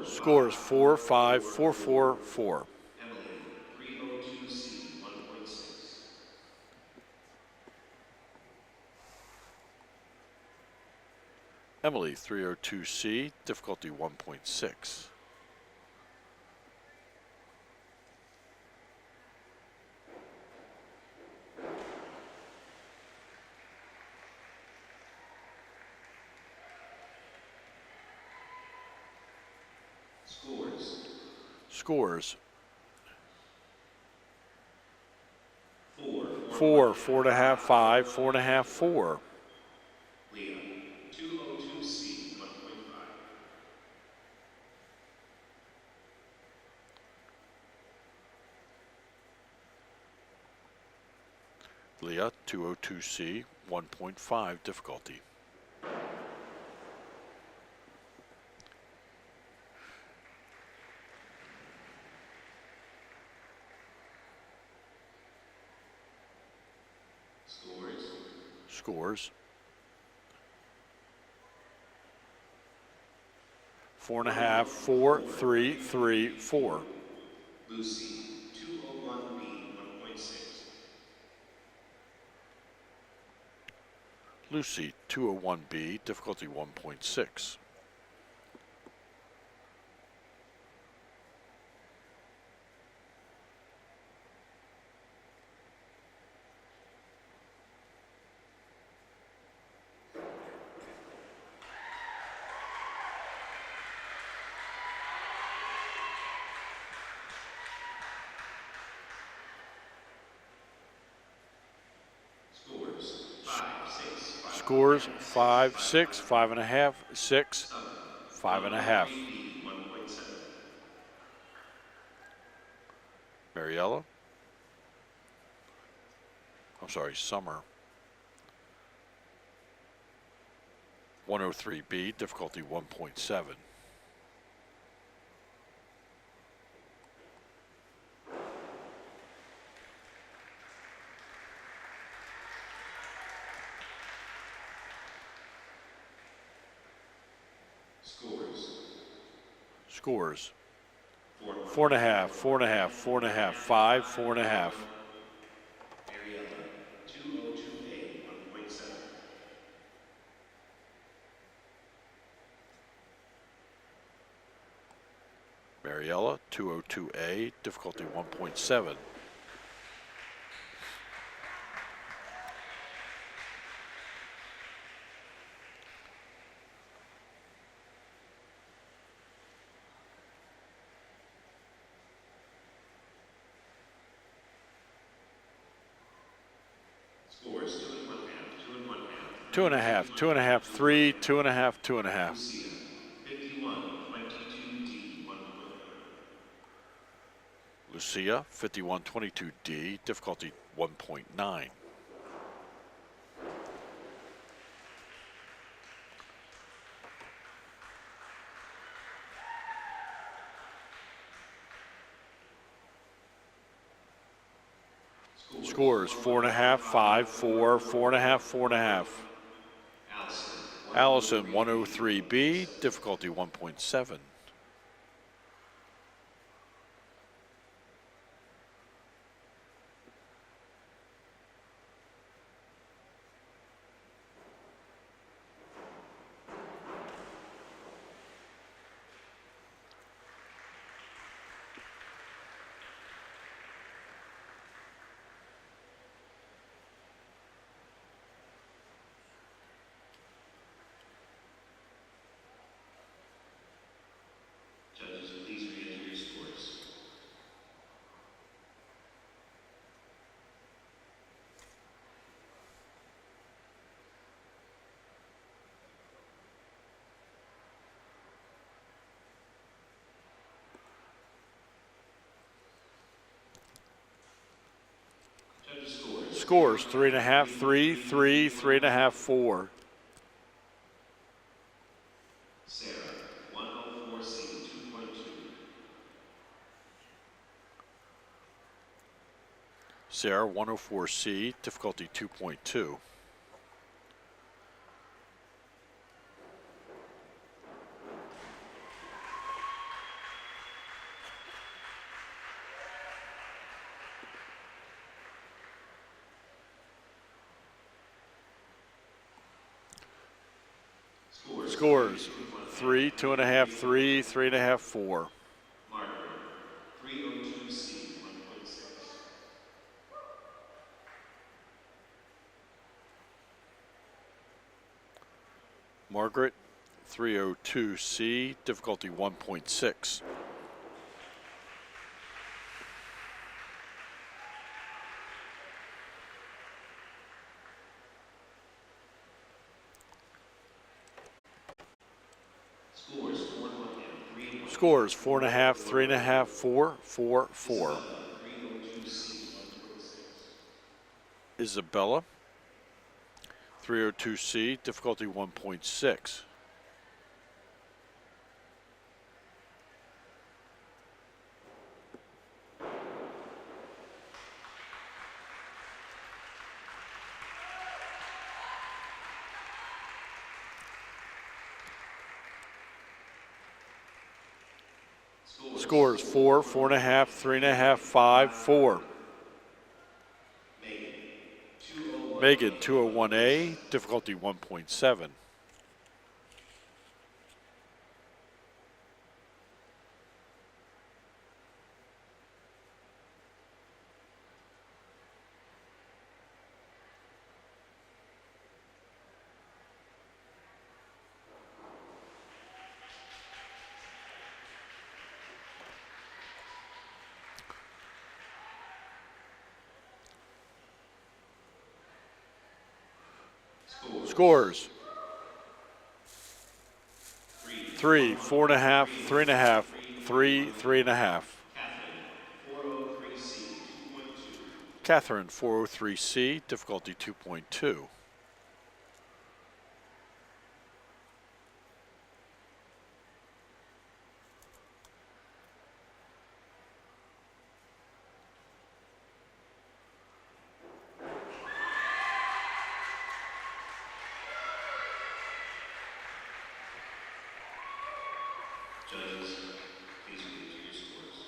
Scores 4, 5, 4, 4, 4. Emily, 302C, 1.6. Emily, 302C, difficulty 1.6. Scores 4, 4.5, 5, 4.5, 4. Leah, 202C, 1.5. Leah, 202C, 1.5, difficulty. Scores 4.5, 4, 3, 3, 4. Lucy, 201B, 1.6. Lucy, 201B, difficulty 1.6. Scores 5, 6, 5.5, 6, Summer. 5.5. 1.3B, 1.7. Mariella. I'm sorry, Summer. 103B, difficulty 1.7. Scores 4.5, 4.5, 4.5, 5, 4.5. Mariella, 202A, 1.7. Mariella, 202A, difficulty 1.7. Scores 2.5, 2.5. 2.5, 2.5, 3, 2.5, 2.5. Lucia, 5122D, 1.9. Lucia, 5122D, difficulty 1.9. Scores 4.5, 5, 4, 4.5, 4.5. Allison, 103B, difficulty 1.7. Judges, please re-enter your scores. Judges' scores. Scores 3.5, 3, 3, 3.5, 4. Sarah, 104C, 2.2. Sarah, 104C, difficulty 2.2. Scores 3, 2.5, 3, 3.5, 4. Margaret, 302C, 1.6. Margaret, 302C, difficulty 1.6. Scores 4.5, 3 1. Scores 4.5, 3.5, 4, 4, 4. Isabella, 302C, 1.6. Isabella, 302C, difficulty 1.6. Scores 4, 4.5, 3.5, 5, 4. Megan, 201A, difficulty 1.7. Scores. 3, 4.5, 3.5, 3, 3.5. Catherine, 403C, 2.2. Catherine, 403C, difficulty 2.2. Judges, please read your scores.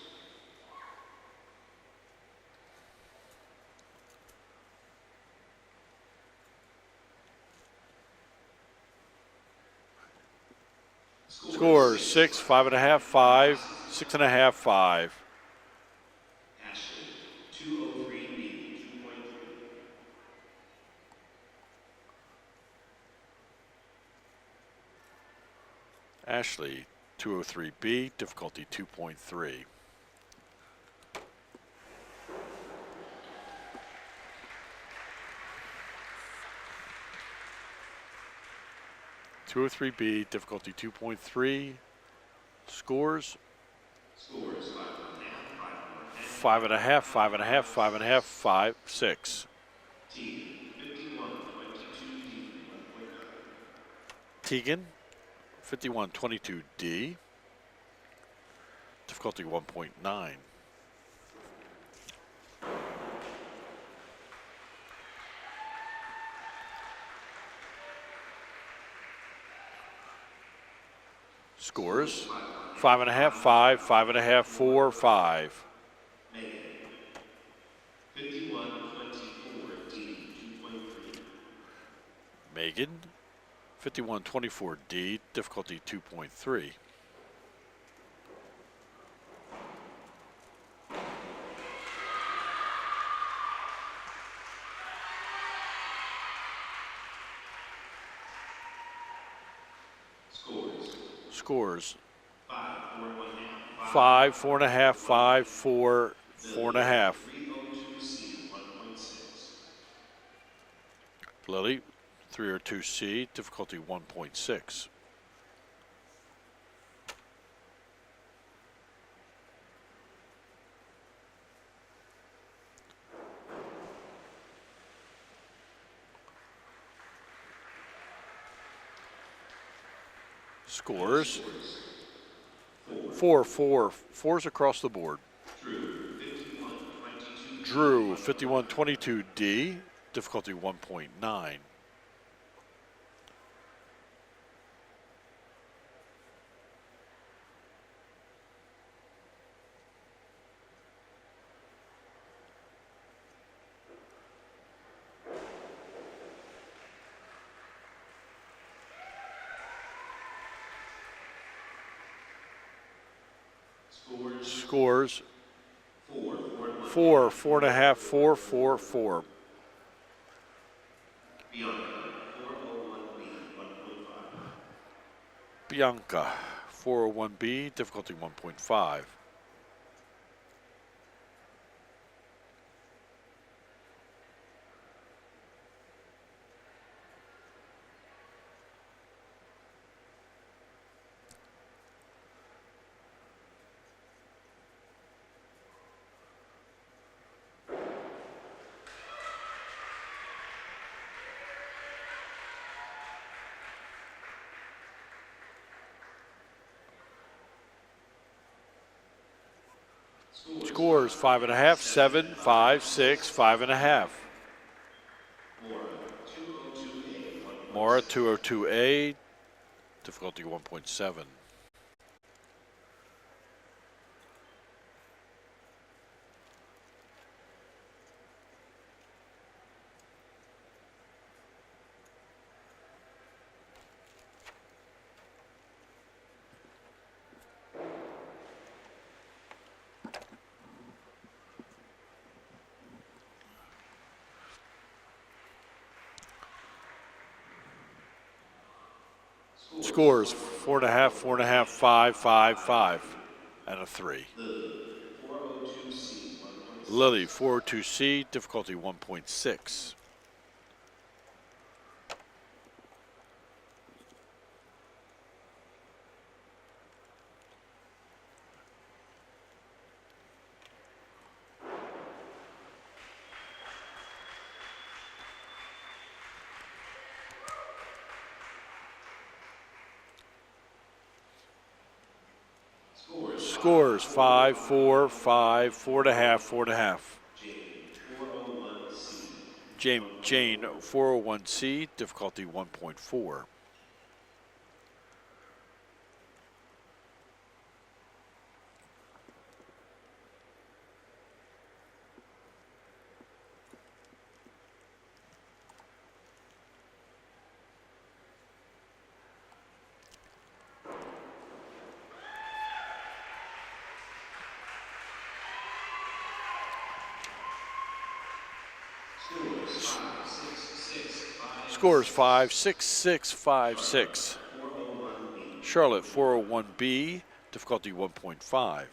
Scores 6, 5.5, 5, 6.5, 5. Ashley, 203B, 2.3. Ashley, 203B, difficulty 2.3. (203B), difficulty 2.3. Scores Scores 5.5, 5.5, 5.5, 5.5, 5, 6. Tegan, 5122D, 1.9. Tegan, 5122D, difficulty 1.9. Scores 5.5, 5, 5.5, 4, 5. Megan, 5124D, 2.3. Megan, 5124D, difficulty 2.3. Scores 5, 4.5, 5, 4, 4.5. 302C, 1.6. Lily, 302C, difficulty 1.6. Scores 4, 4. 4's across the board. Drew, 5122D, difficulty 1.9. Scores 4, 4.5, 4, 4, 4. Bianca, 401B, 1.5. Bianca, 401B, difficulty 1.5. Scores 5.5, 7, 5, 6, 5.5. Mora, 202A, difficulty 1.7. Scores 4.5, 4.5, 5, 5, 5, and a 3. Lily, 402C, 1.6. Lily, 402C, difficulty 1.6. Scores 5, 4, 5, 4.5, 4.5. Jane 401C, difficulty 1.4. Scores 5, 6, 6, 5, 6. Charlotte 401B, difficulty 1.5.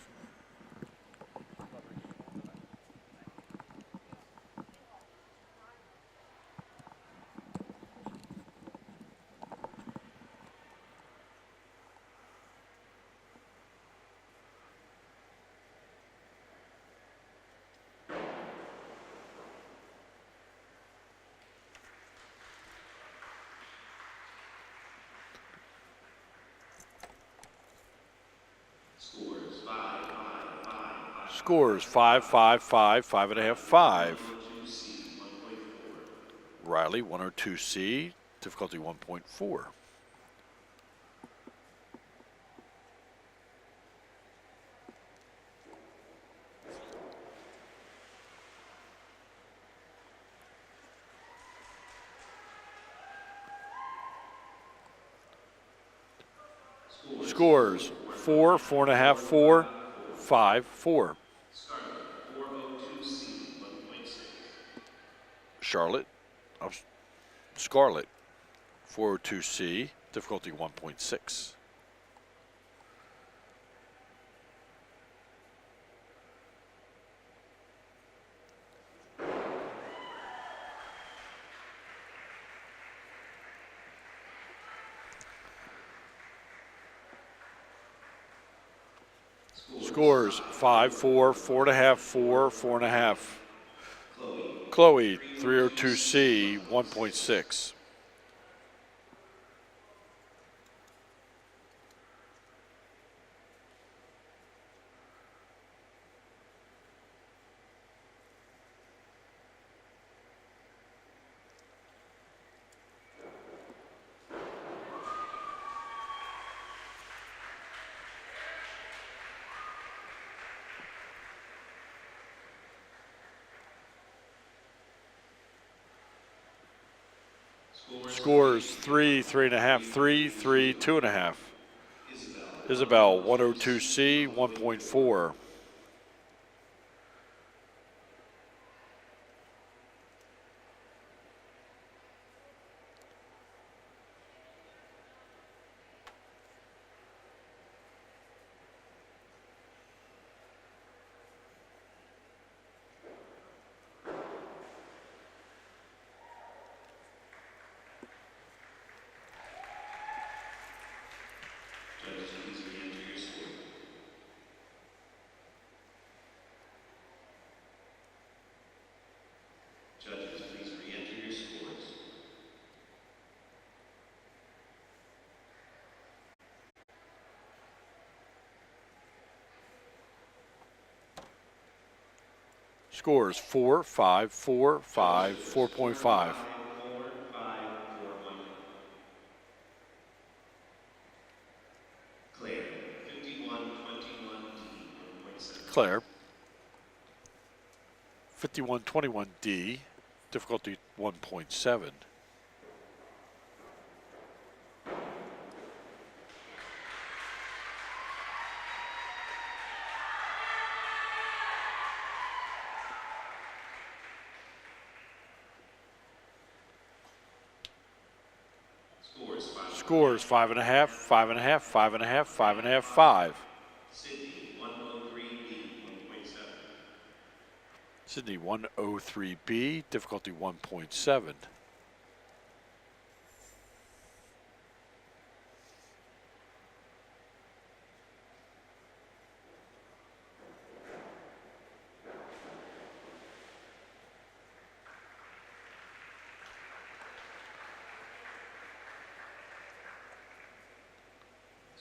Scores 5, 5, 5, 5.5, 5. Riley 102C, difficulty 1.4. Scores 4, 4.5, 4, 5, 4. Charlotte, Scarlet 402C, difficulty 1.6. Scores 5, 4, 4.5, 4, 4.5. Chloe 302C, 1.6. Scores 3, 3.5, 3, 3, 2.5. Isabel 102C, 1.4. Judges, please re-enter your score. Judges, please re-enter your scores. Scores 4, 5, 4, 5, 4.5. 4, 5, 4.5. Claire, 5121D, 1.7. Claire 5121D, difficulty 1.7. Scores 5.5, 5.5, 5.5, 5.5, 5. Sydney, 103B, 1.7. Sydney 103B, difficulty 1.7.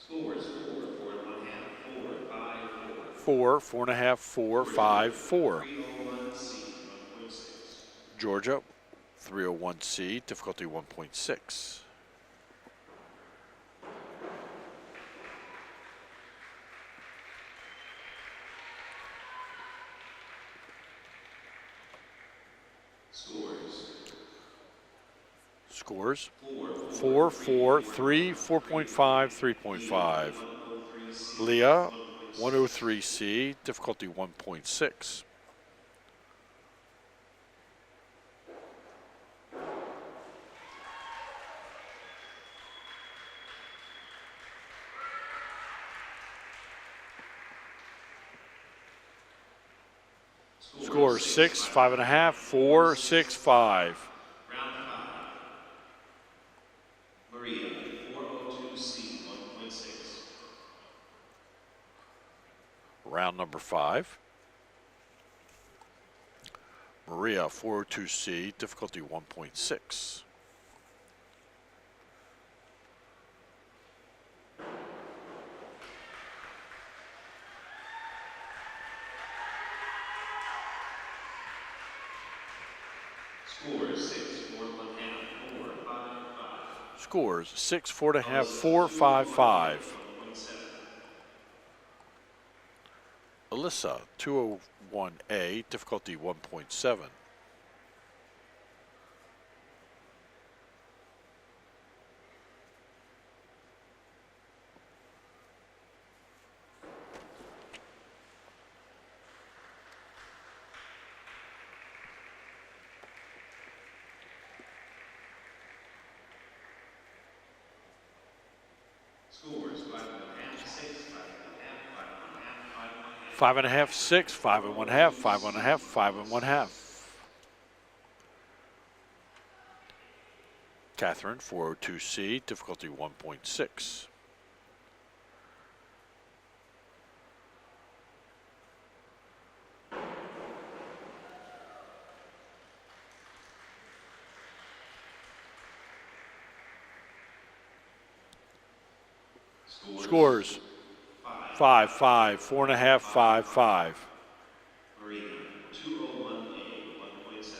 Scores 4, 4 1/2, 4, 4, 4.5, 4, 5, 4. 301C, 1.6. Georgia, 301C, difficulty 1.6. Scores 4, 4, 3, 4.5, 3.5. Leah, 103C, difficulty 1.6. Scores 6, 5.5, 4, 6, 5. Round 5. Maria, 402C, 1.6. Round number 5. Maria, 402C, difficulty 1.6. Scores 6, 4, 1/2, 4, 5, 5. Scores 6, 4.5, 4, 5, 5. 1.7. Alyssa, 201A, difficulty 1.7. Scores 5 1/2, 6, 5 1/2, 5 1/2, 5 1/2. 5.5, 6, 5.5, 5.5, 5.5. Catherine, 402C, difficulty 1.6. Scores 5, 5, 4.5, 5, 5. Maria, 201A, 1.7.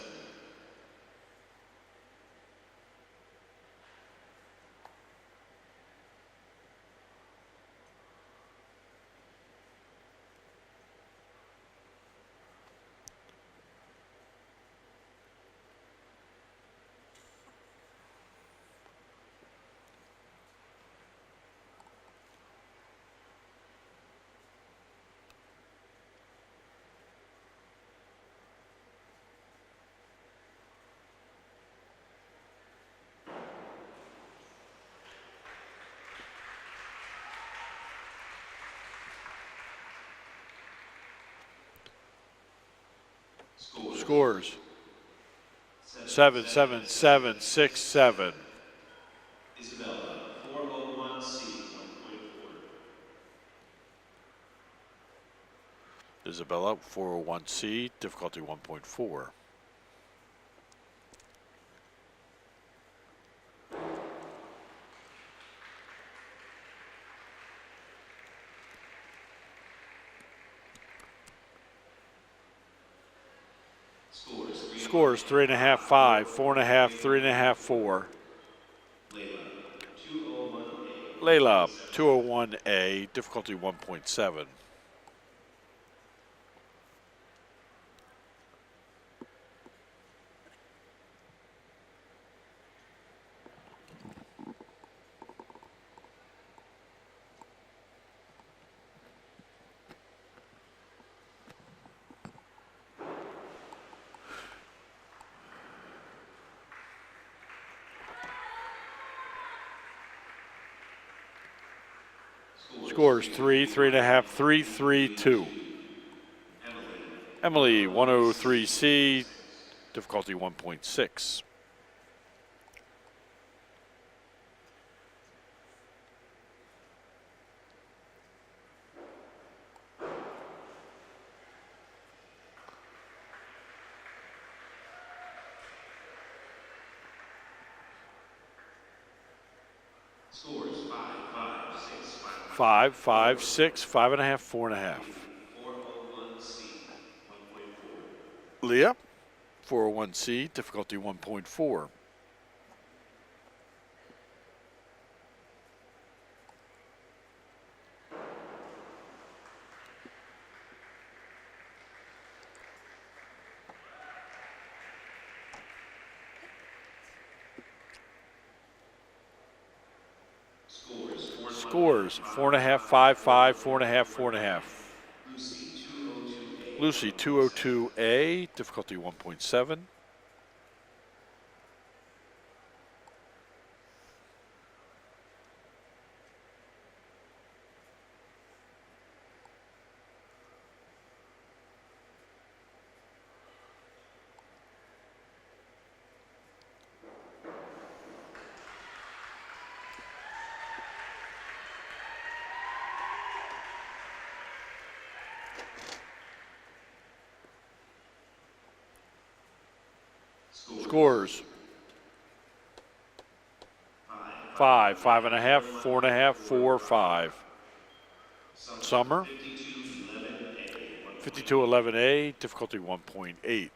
Scores 7, 7, 7, 6, 7. Isabella, 401C, 1.4. Isabella, 401C, difficulty 1.4. Scores 3.5, 5, 4.5, 3.5, 4. Layla, 201A, Layla, 201A, difficulty 1.7. Scores 3, 3.5, 3, 3, 2. Emily, 103C, difficulty 1.6. Scores 5, 5, 6, 5, 5, 5, 6, 5.5, 4.5. Leah, 401C, difficulty 1.4. Scores 4.5, 5.5, 4.5, 4.5. Lucy, 202A. Lucy, 202A, difficulty 1.7. Scores 5, 5.5, 4.5, 4, 5. Summer, 5211A. 5211A, difficulty 1.8.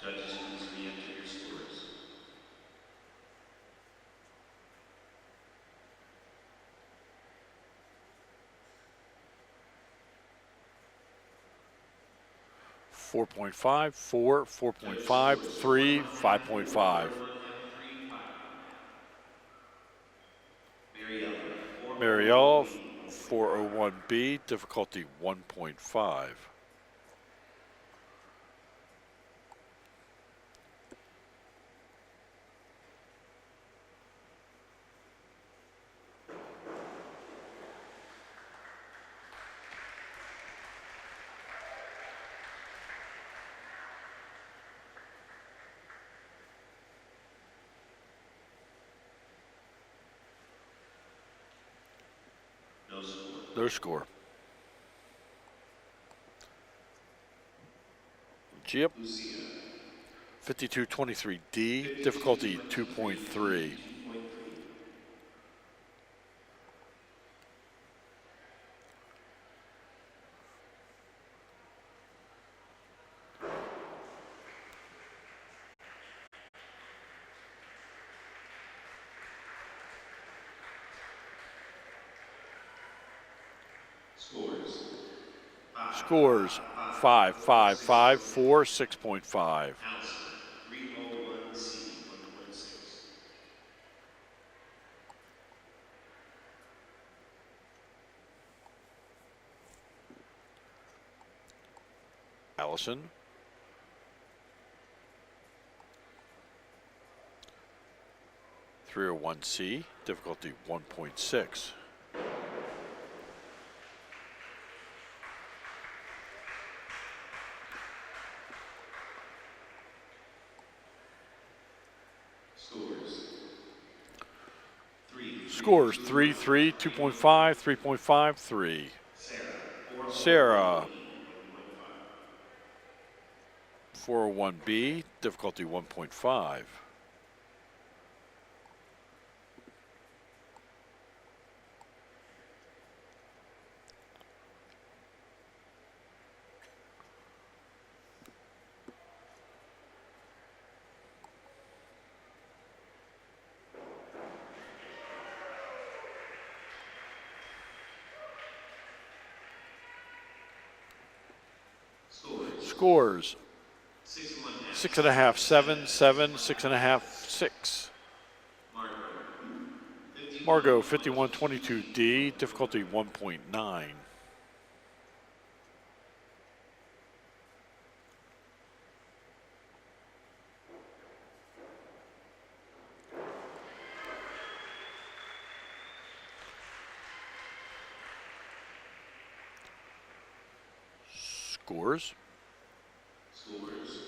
Judges, please re-enter your scores. Four 4.5, 4, 4.5, 3, 5.5. Marielle, 401B, difficulty 1.5. No score. No score. Chip, Lucia, 5223D, difficulty 2.3. 2.3. Scores. Scores 5, 5, 5, 4, 6.5. Allison, 301C, 1.6. Allison, 301C, difficulty 1.6. Scores. Scores 3, 3, 2.5, 3.5, 3. Sarah, 401B, difficulty 1.5. Scores 6.5, 7, 7, 6.5, 6. Margot, 5122D, difficulty 1.9. Scores. Scores.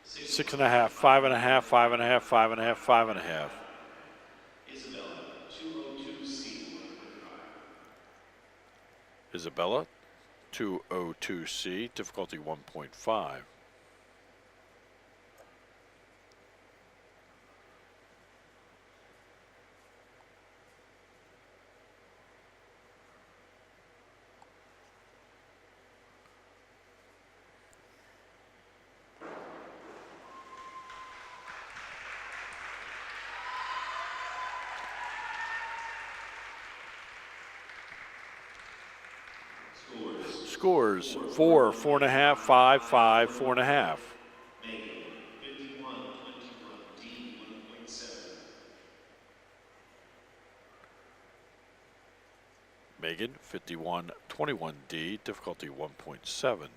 6.5, 5.5, 5.5, 5.5, 5.5. Isabella, 202C, 1.5. Isabella, 202C, difficulty 1.5. Scores 4, 4.5, 5, 5, 4.5. Megan, 5121D, 1.7. Megan, 5121D, difficulty 1.7.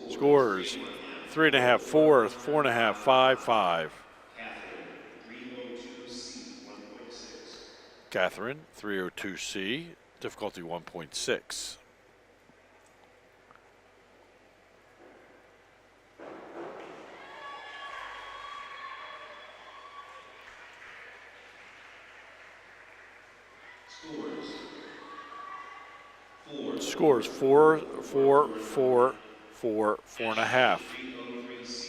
Scores 3.5, 4, 4.5, 5, 5. Catherine, 302C, 1.6. Catherine, 302C, difficulty 1.6. Scores 4, 4, 4, 4, 4.5. 303C, 2.1.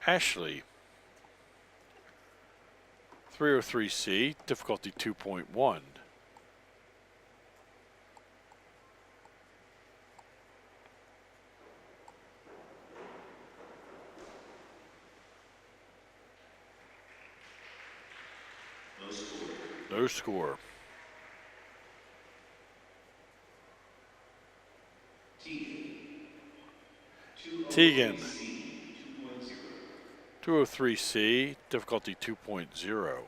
Ashley, 303C, difficulty 2.1. No score. No score. Tegan, Tegan, 203C, 2.0. 203C, difficulty 2.0.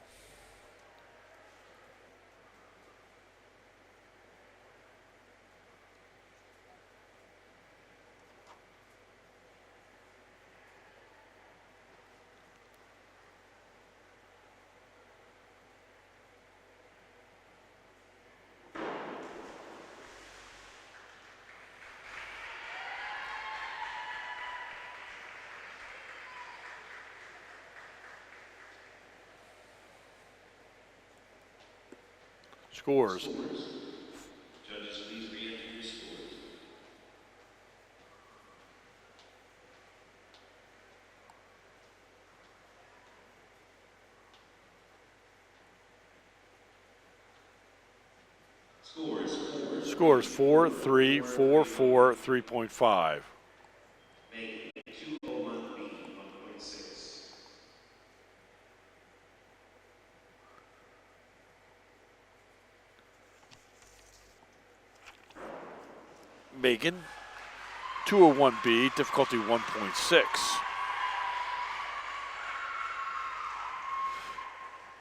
Scores Judges, please re-enter your scores. Scores 4, 3, 4, 4, 3.5. Megan, 201B, 1.6. Megan, 201B, difficulty 1.6.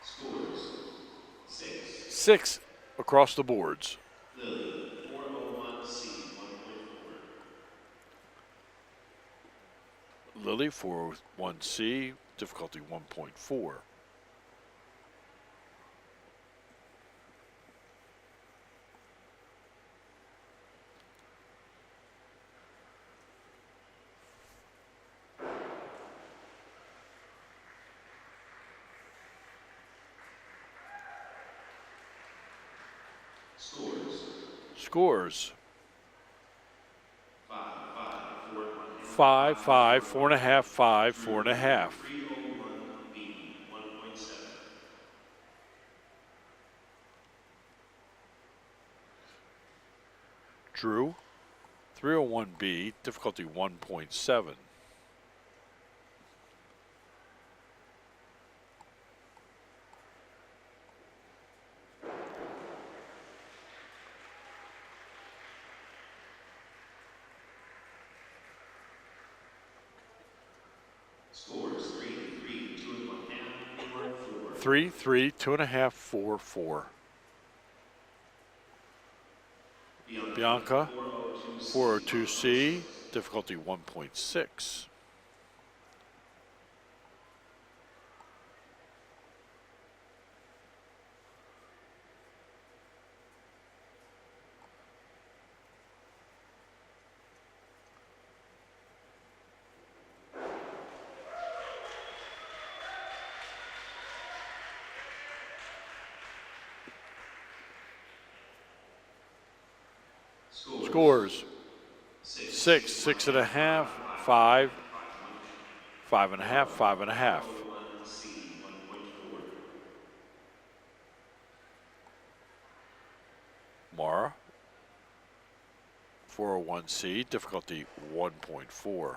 Scores. 6. 6 across the boards. Lily, 401C, 1.4. Lily, 401C, difficulty 1.4. Scores 5, 5, 4.5, 5, 4.5. 301B, 1.7. Drew, 301B, difficulty 1.7. 3, 3, 2.5, 4, 4. Bianca, 402C, difficulty 1.6. Scores 6, 6.5, 5, 5.5, 5.5. 401C 1.4. Mara, 401C, difficulty 1.4.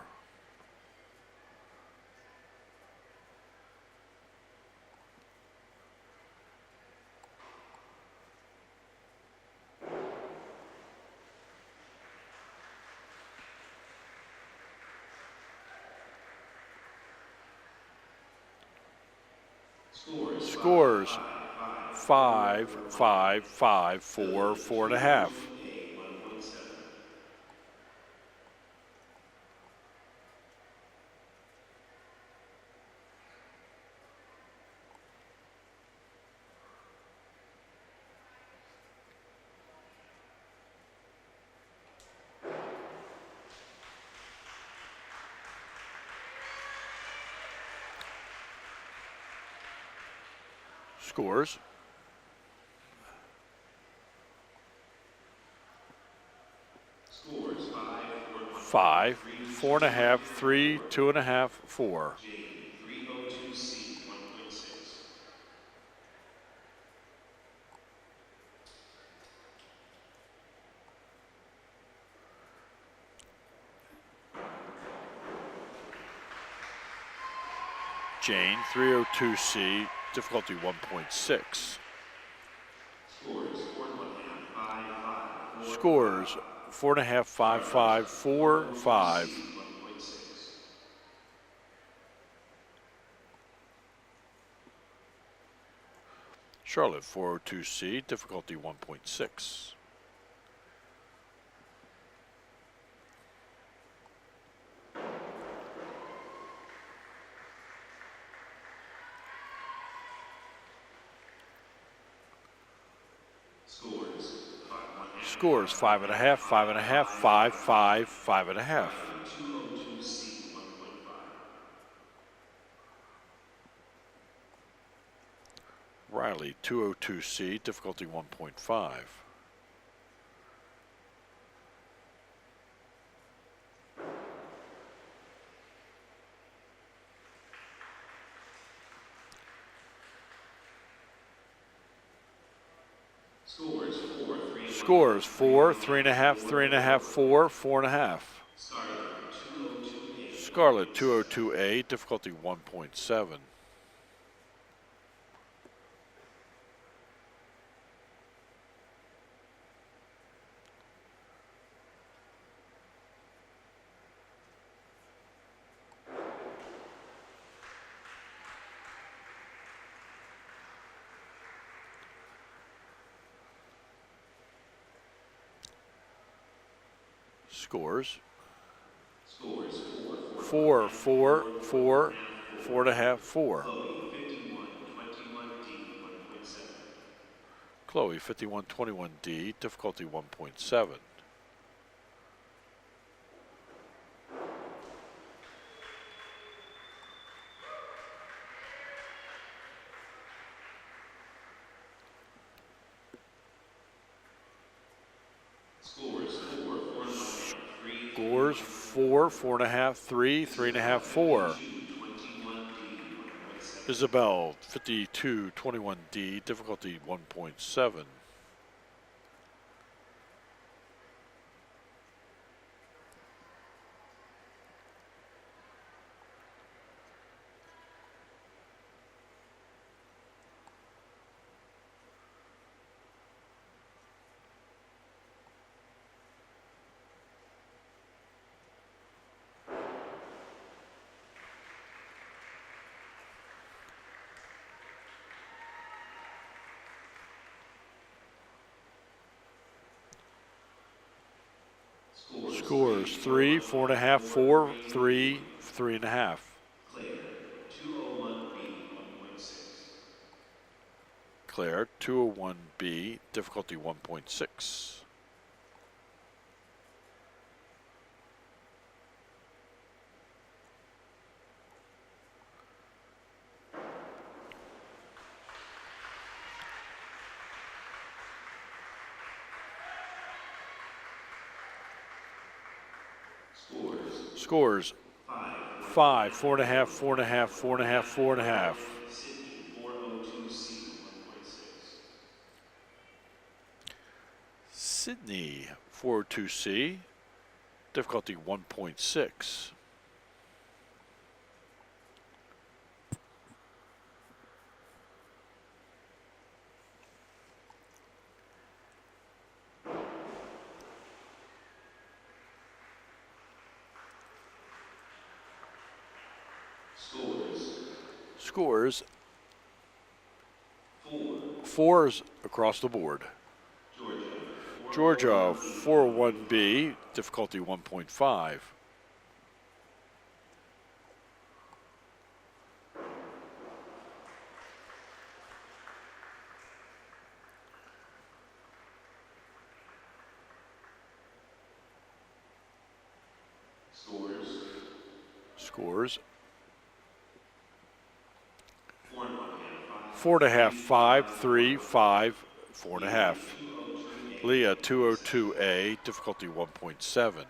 Scores 5, 5, 5, 4, 4.5. A 1.7. Scores 5, 4.5, 3, 2.5, 4. Jane 302C 1.6. Jane, 302C, difficulty 1.6. Scores 4.5, 5, 5, 4, Scores 5. 4.5, 5, 5, 4, 5. C 1.6. Charlotte, 402C, difficulty 1.6. Scores 5.5, 5.5, 5, 5, 5.5. 202C 1.5. Riley, 202C, difficulty 1.5. Scores 4, 3.5, 3.5, 4, 4.5. Scarlet, 202A, difficulty 1.7. Scores 4, 4, 4, 4.5, 4. Chloe 5121D 1.7. Chloe, 5121D, difficulty 1.7. Scores 4, 4.5, 3, 3.5, 4. 21D 1.7. Isabel, 5221D, difficulty 1.7. Scores 3, 4.5, 4, 3, 3.5. Claire, 201B, 1.6. Claire, 201B, difficulty 1.6. Scores 5, 4.5, 4.5, 4.5, 4.5. Sydney, 402C, 1.6. Sydney, 402C, difficulty 1.6. Scores 4s across the board. Georgia, 401B, difficulty 1.5. Scores 4.5, 5, 3, 5, 4.5. Leah, 202A, difficulty 1.7.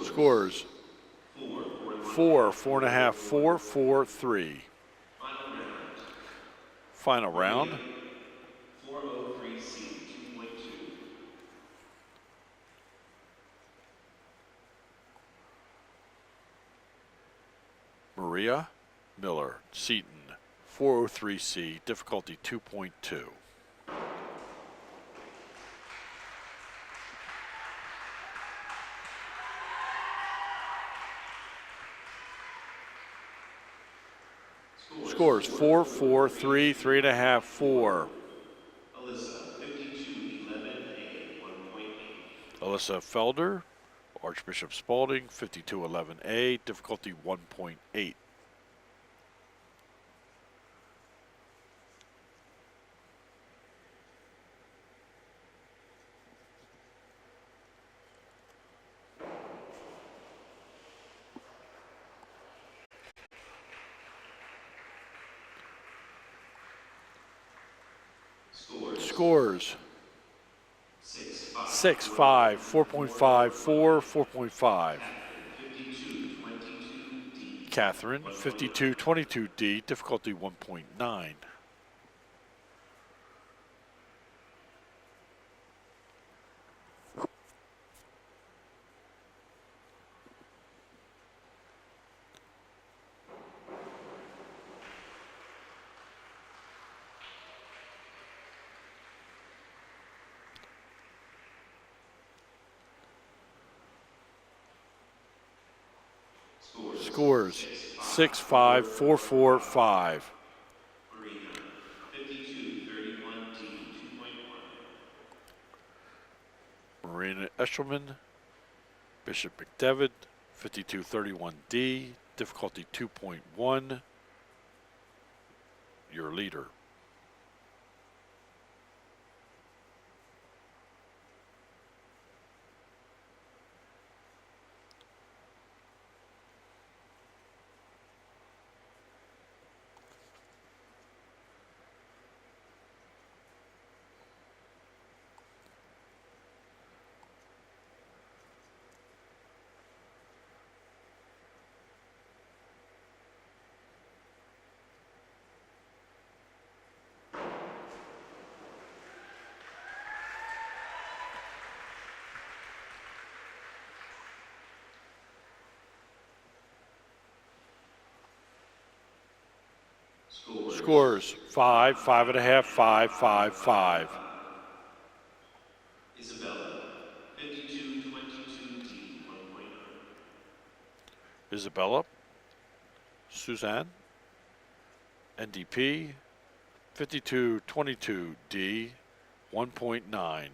Scores 4, 4.5, 4, 4, 3. Final round. 403C, 2.2. Maria Miller, Seton, 403C, difficulty 2.2. Scores 4, 4, 3, 3.5, 4. Alyssa, 5211A, 1.8. Alyssa Felder, Archbishop Spalding, 5211A, difficulty 1.8. Scores 6, 5, 4.5, 4, 4.5. Catherine, 5222D, difficulty 1.9. Scores 6, 5, 4, 4, 5. Marina, 5231D, 2.1. Marina Eshelman, Bishop McDevitt, 5231D, difficulty 2.1. Your leader. Scores 5, 5.5, 5, 5, 5. Isabella, 5222D, 1.0. Isabella, Suzanne, NDP, 5222D, 1.9.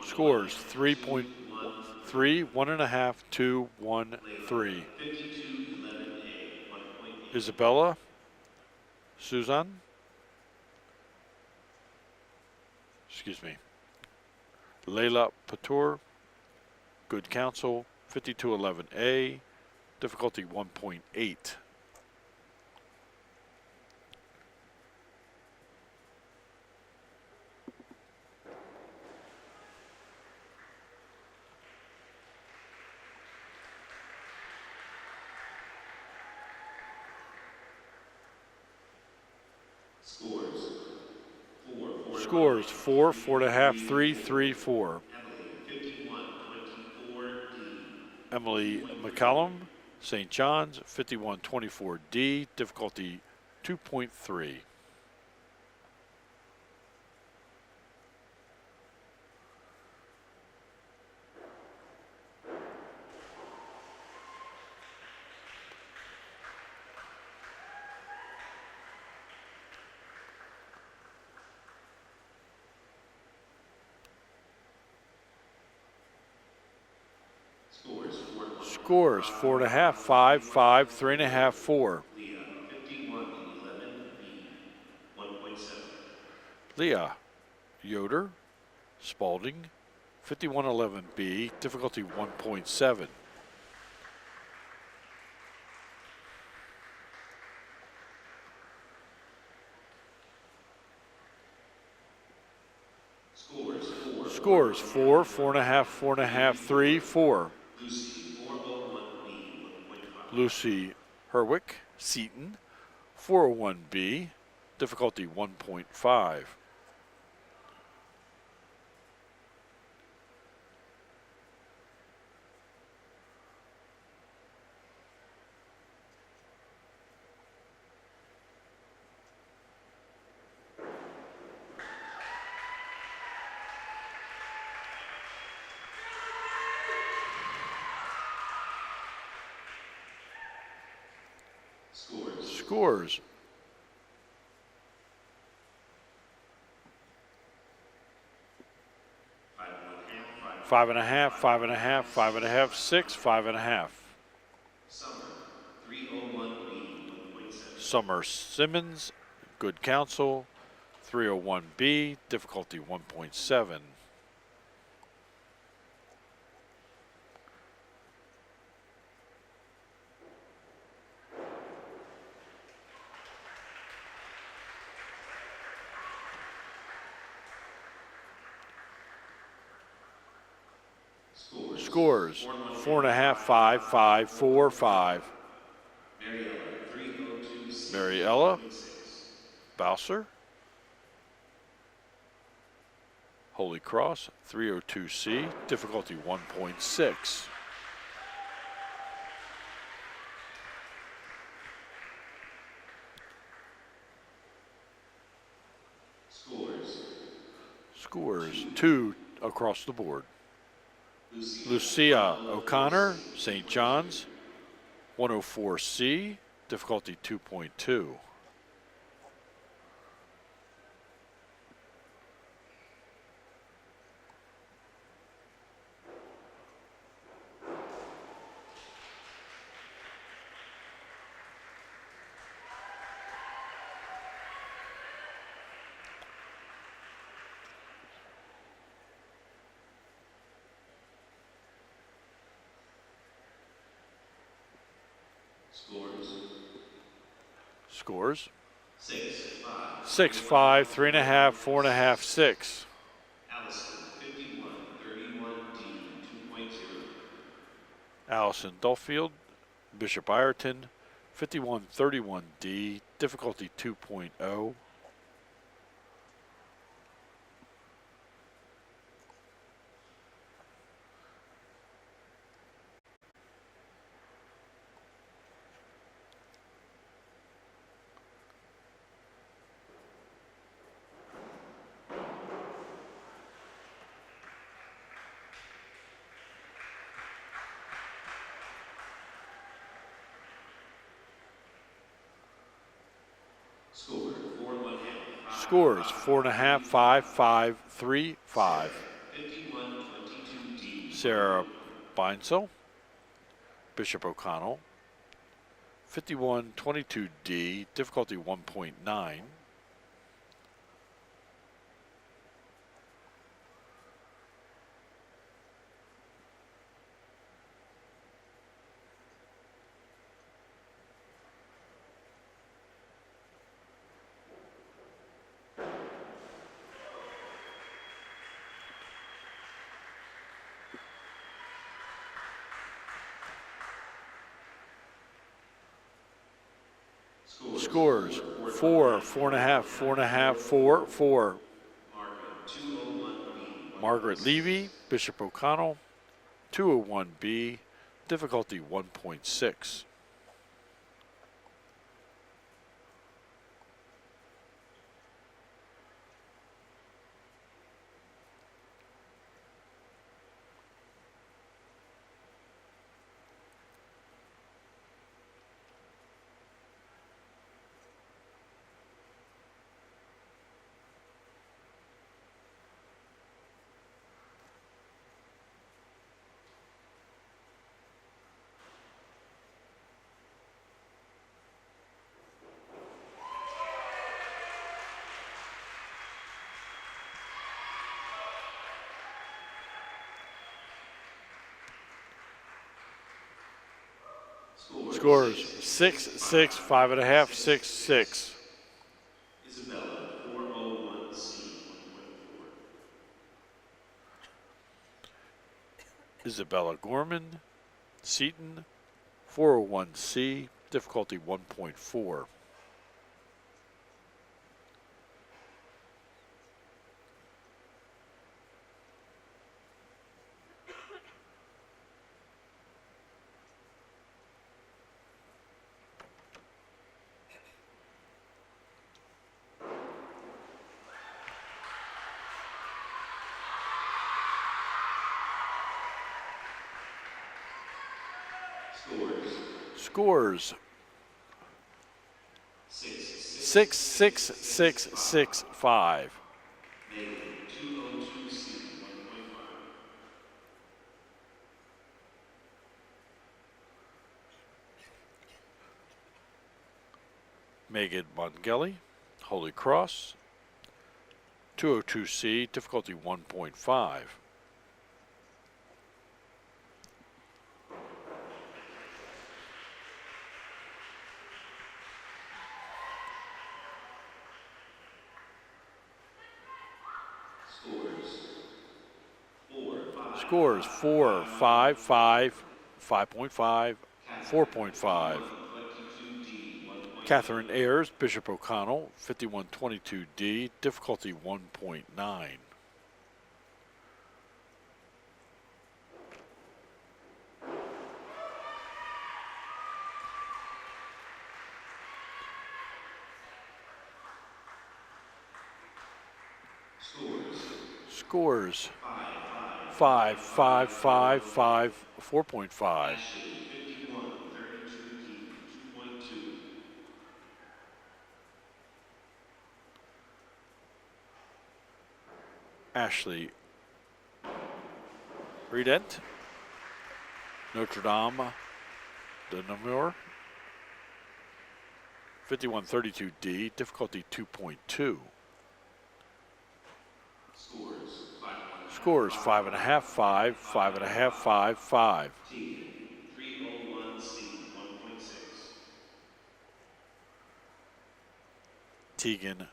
Scores 3.3, 1.5, 2, 1, 3. 5211A, 1.8. Isabella, Suzanne, Layla Patur, Good Counsel, 5211A, difficulty 1.8. Scores 4, 4.5, 3, 3, 4. Emily, 5124D. Emily McCallum, St. John's, 5124D, difficulty 2.3. Scores 4.5, 5, 5, 3.5, 4. Leah, 5111B, 1.7. Leah Yoder, Spalding, 5111B, difficulty 1.7. Scores 4, 4.5, 4.5, 3, 4. Lucy, 401B, 1.5. Lucy Herwick, Seaton, 401B, difficulty 1.5. Scores 5.5, 5.5, 5.5, 6, 5.5. Summer, 301B, 1.7. Summer Simmons, Good Counsel, 301B, difficulty 1.7. Scores 4.5, 5, 5, 4, 5. Mariella, 302C, Mariella 1.6. Bowser, Holy Cross, 302C, difficulty 1.6. Scores 2 across the board. Lucia O'Connor, St. John's, 104C, difficulty 2.2. Scores 6, 5, 3.5, 4.5, 6. Allison, Allison Duffield, Bishop Ireton, 5131D, difficulty 2.0. Score, 4 1/2. Scores 4.5, 5, 5, 3, 5. 5122D. Sarah Beinsel, Bishop O'Connell, 5122D, difficulty 1.9. Scores 4, 4.5, 4.5, 4, 4. Margaret, 201B. Margaret Levy, Bishop O'Connell, 201B, difficulty 1.6. Scores 6, 6, 5.5, 6, 6. Isabella, 401C, 1.4. Isabella Gorman, Seaton, 401C, difficulty 1.4. Scores 6, 6, 6, 6, 5. Megan, 202C, 1.5. Megan Mongelli, Holy Cross, 202C, difficulty 1.5. Scores 4, 5, 5, 5.5, 4.5. Catherine Ayers, Bishop O'Connell, 5122D, difficulty 1.9. Scores 5, 5, 5, 5, 4.5. Ashley, 5132D, 2.2. Ashley Redent, Notre Dame de Namur, 5132D, difficulty 2.2. Scores 5.5, 5, 5.5, 5, 5. Tegan, 301C, 1.6. Tegan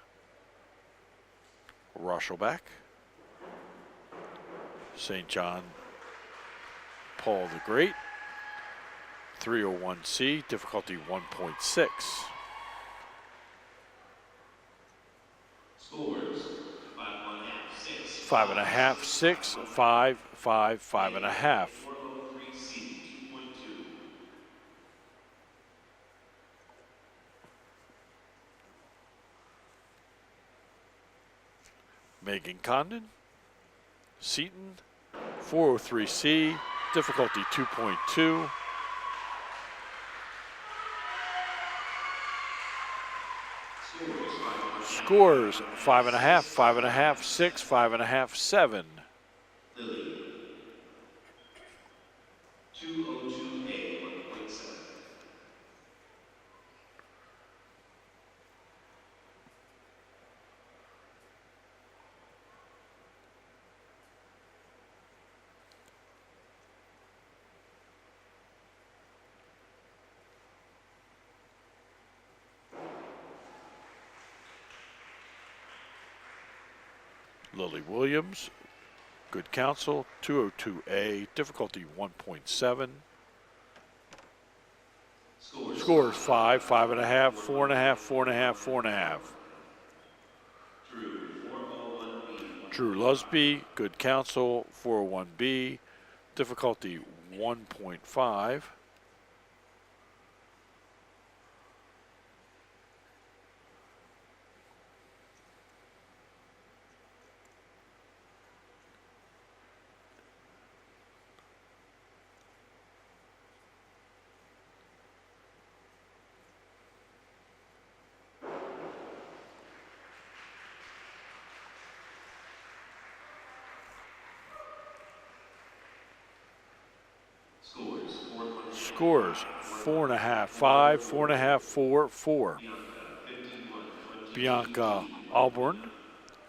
Rochelbach, St. John Paul the Great, 301C, difficulty 1.6. Scores 5 1/2, 6, 5 and a half, 6, 5, 5, 5 and a half. 403C 2.2. Megan Condon, Seaton, 403C, difficulty 2.2. Scores 5 and a half, 5 and a half, 6, 5 and a half, 7. Lily 202A 1.7. Lily Williams, good counsel, 202A, difficulty 1.7. Scores 5, 5 and a half, 4 and a half, 4 and a half, 4 and a half. Drew 401B. Drew Lusby, good counsel, 401B, difficulty 1.5. Scores 4 and a half, 5, 4 and a half, 4, 4. Bianca Auburn,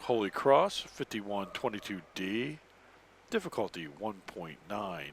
Holy Cross, 5122D, difficulty 1.9.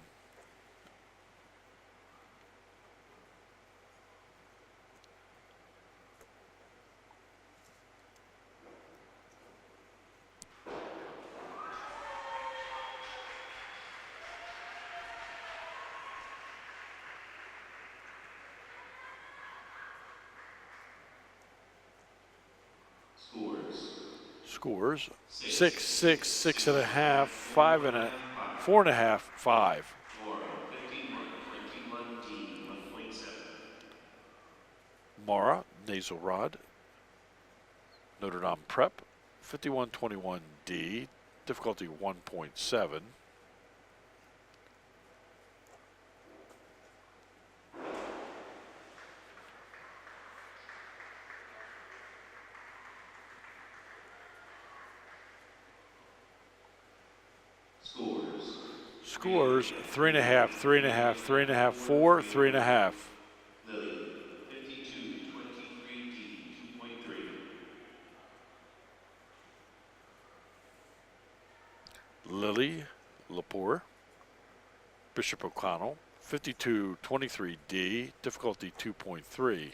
Scores 6, 6, 6 and a half, 5 and a 4 and a half, 5. Mora 5121D 1.7. Mara, Nasal Rod, Notre Dame Prep, 5121D, difficulty 1.7. Scores 3 and a half, 3 and a half, 3 and a half, 4, 3 and a half. Lily 5223D 2.3. Lily Lepore, Bishop O'Connell, 5223D, difficulty 2.3.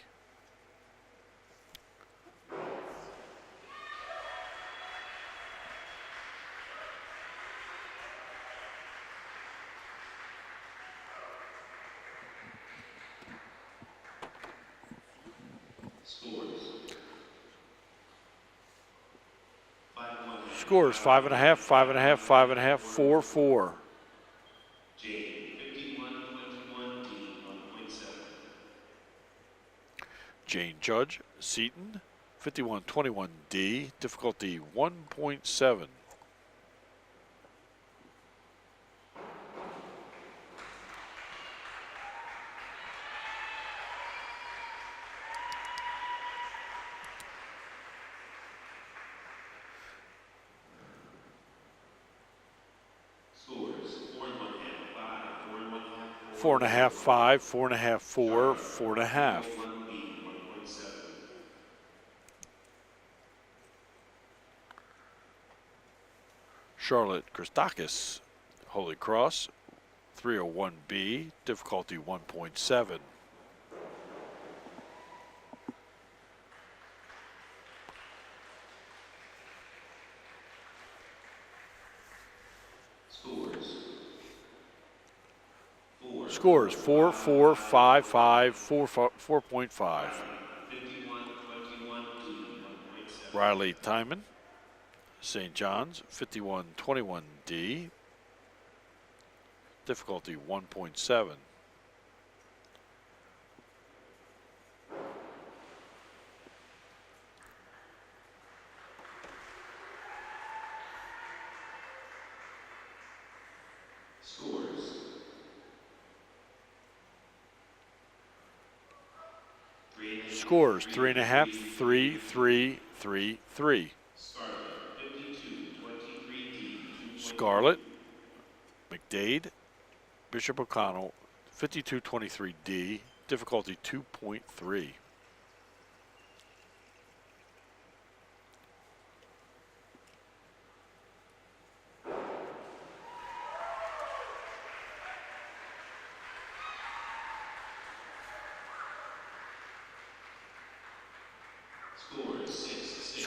Scores 5 and a half, 5 and a half, 5 and a half, 4, 4. Jane 5121D 1.7. Jane Judge, Seaton, 5121D, difficulty 1.7. Scores 4 and a half, 5, 4 and a half, 4, 4 and a half. 1B 1.7. Charlotte Christakis, Holy Cross, 301B, difficulty 1.7. Scores 4 Scores 4, 4, 5, 5, 4, 4.5. 51-21D, 1.7. Riley Timon, St. John's, 51-21D. Difficulty 1.7. Scores. Scores 3.5, 3, 3, 3, 3. Scarlet, 52-23D, 2.2. Scarlet, McDade, Bishop O'Connell, 52-23D. Difficulty 2.3.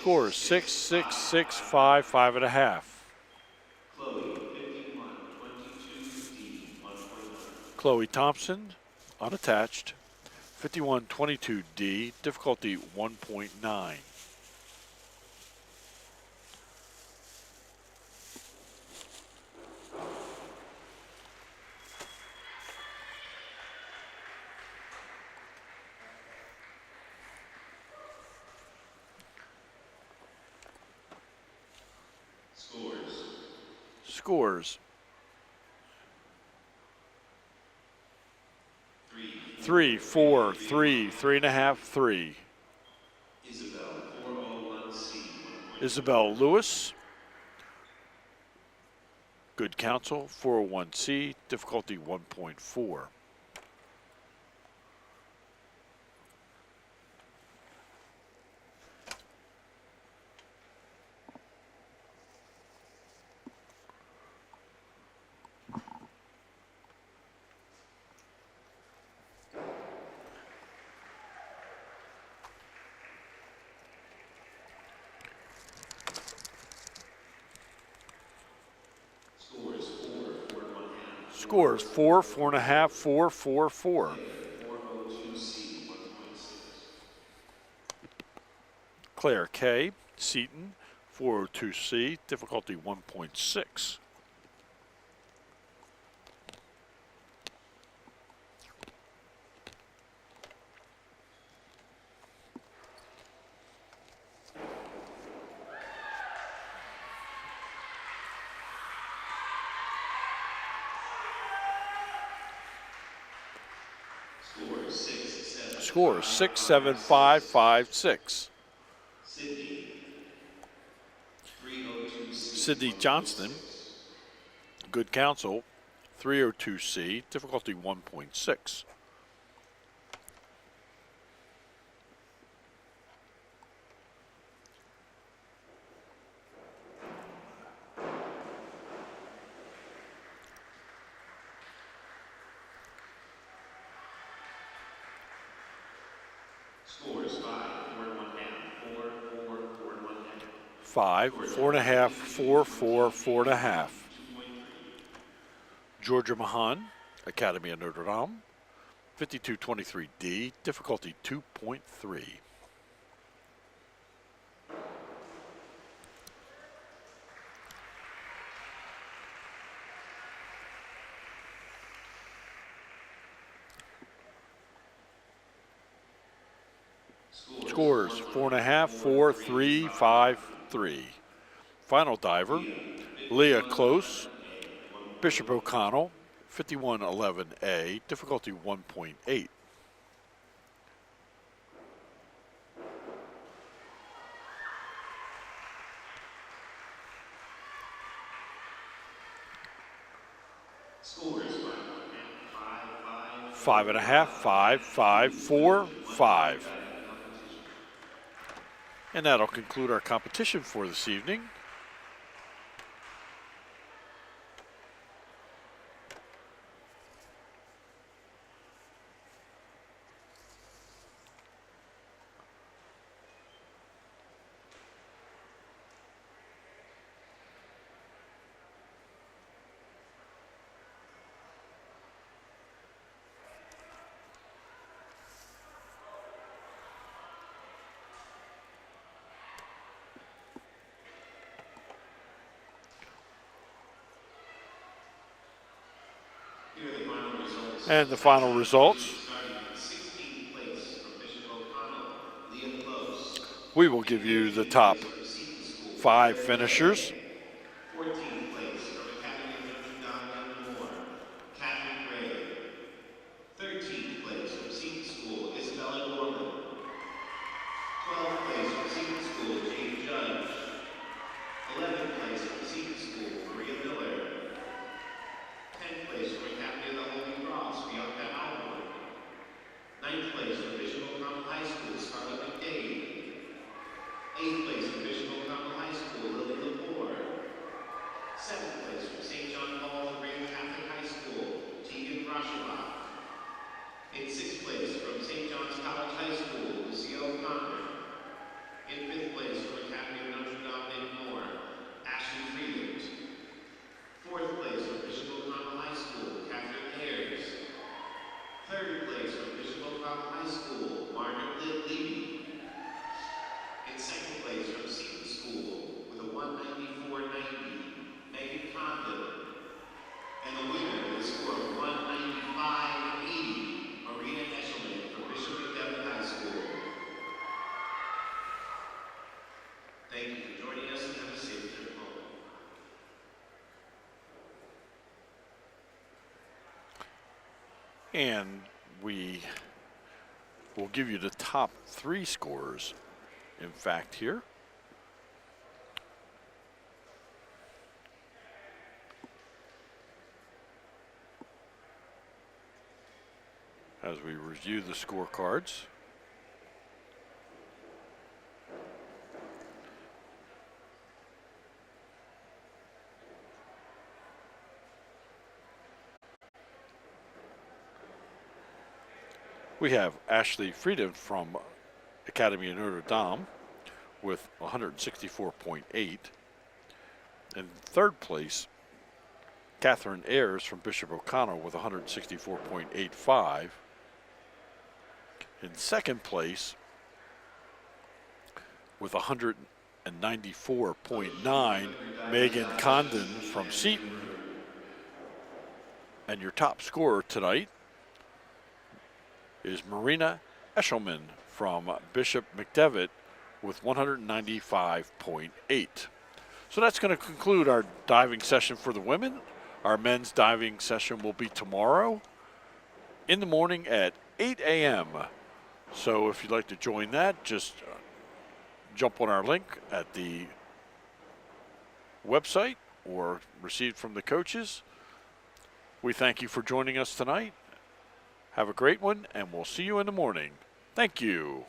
Scores 6, 6, 6, 5, 5.5. Chloe, 51-22D, 1.9. Chloe Thompson, unattached, 51-22D. Difficulty 1.9. Scores 3, 4, 3, 3.5, 3. Isabel, 401C, 1.2. Isabel Lewis, good counsel, 401C. Difficulty 1.4. Scores 4, 4.5, 4, 4, 4. 402C, 1.6. Claire K. Seaton, 402C. Difficulty 1.6. Scores 6, 7, 5, 5, 6. Sydney, 302C. Sydney Johnston, good counsel, 302C. Difficulty 1.6. Scores 5, 4.5, 4, 4, 4.5. 5, 4.5, 4, 4, 4.5. 2.3. Georgia Mahan, Academy of Notre Dame, 52-23D. Difficulty 2.3. Scores 4.5, 4, 3, 5, 3. Final diver, Leah Close, Bishop O'Connell, 51-11A. Difficulty 1.8. Scores 5.5, 5, 5, 4, 5. And that'll conclude our competition for this evening. And the final results. Starting in 16th place from Bishop O'Connell, Leah Close. We will give In you the 15th top place from Seton School, 5 Claire finishers. Day. 14th place from Academy of Notre Dame in Lemoore, Catherine Gray. 13th place from Seton School, Isabella Gorman. 12th place from Seton School, Jane Judge. 11th place from Seton School, Maria Miller. 10th place from Academy of the Holy Cross, Bianca Alborn. 9th place from Bishop O'Connell High School, Scarlett McDade. 8th place from Bishop O'Connell High School, Lily Lepore. 7th place from St. John Paul's Great Catholic High School, Tegan Roshawa. In 6th place from St. John's College High School, Lucia O'Connor. In 5th place from Academy of Notre Dame in Moore, Ashley Freeland. 4th place from Bishop O'Connell High School, Catherine Ayers. 3rd place from Bishop O'Connell High School, Margaret Levy. In 2nd place from Seton School with a 194.90, Megan Condon. And the winner with a score of 195.80, Marina Eshelman from Bishop McDevitt High School. Thank you for joining us and have a safe trip home. And we will give you the top 3 scores, in fact, here. As we review the scorecards. We have Ashley Frieden from Academy of Notre Dame with 164.8. In 3rd place, Catherine Ayers from Bishop O'Connell with 164.85. In 2nd place, with 194.9, Megan Condon from Seton. And your top scorer tonight is Marina Eshelman from Bishop McDevitt with 195.8. So that's going to conclude our diving session for the women. Our men's diving session will be tomorrow in the morning at 8 a.m. So if you'd like to join that, just jump on our link at the website or received from the coaches. We thank you for joining us tonight. Have a great one, and we'll see you in the morning. Thank you.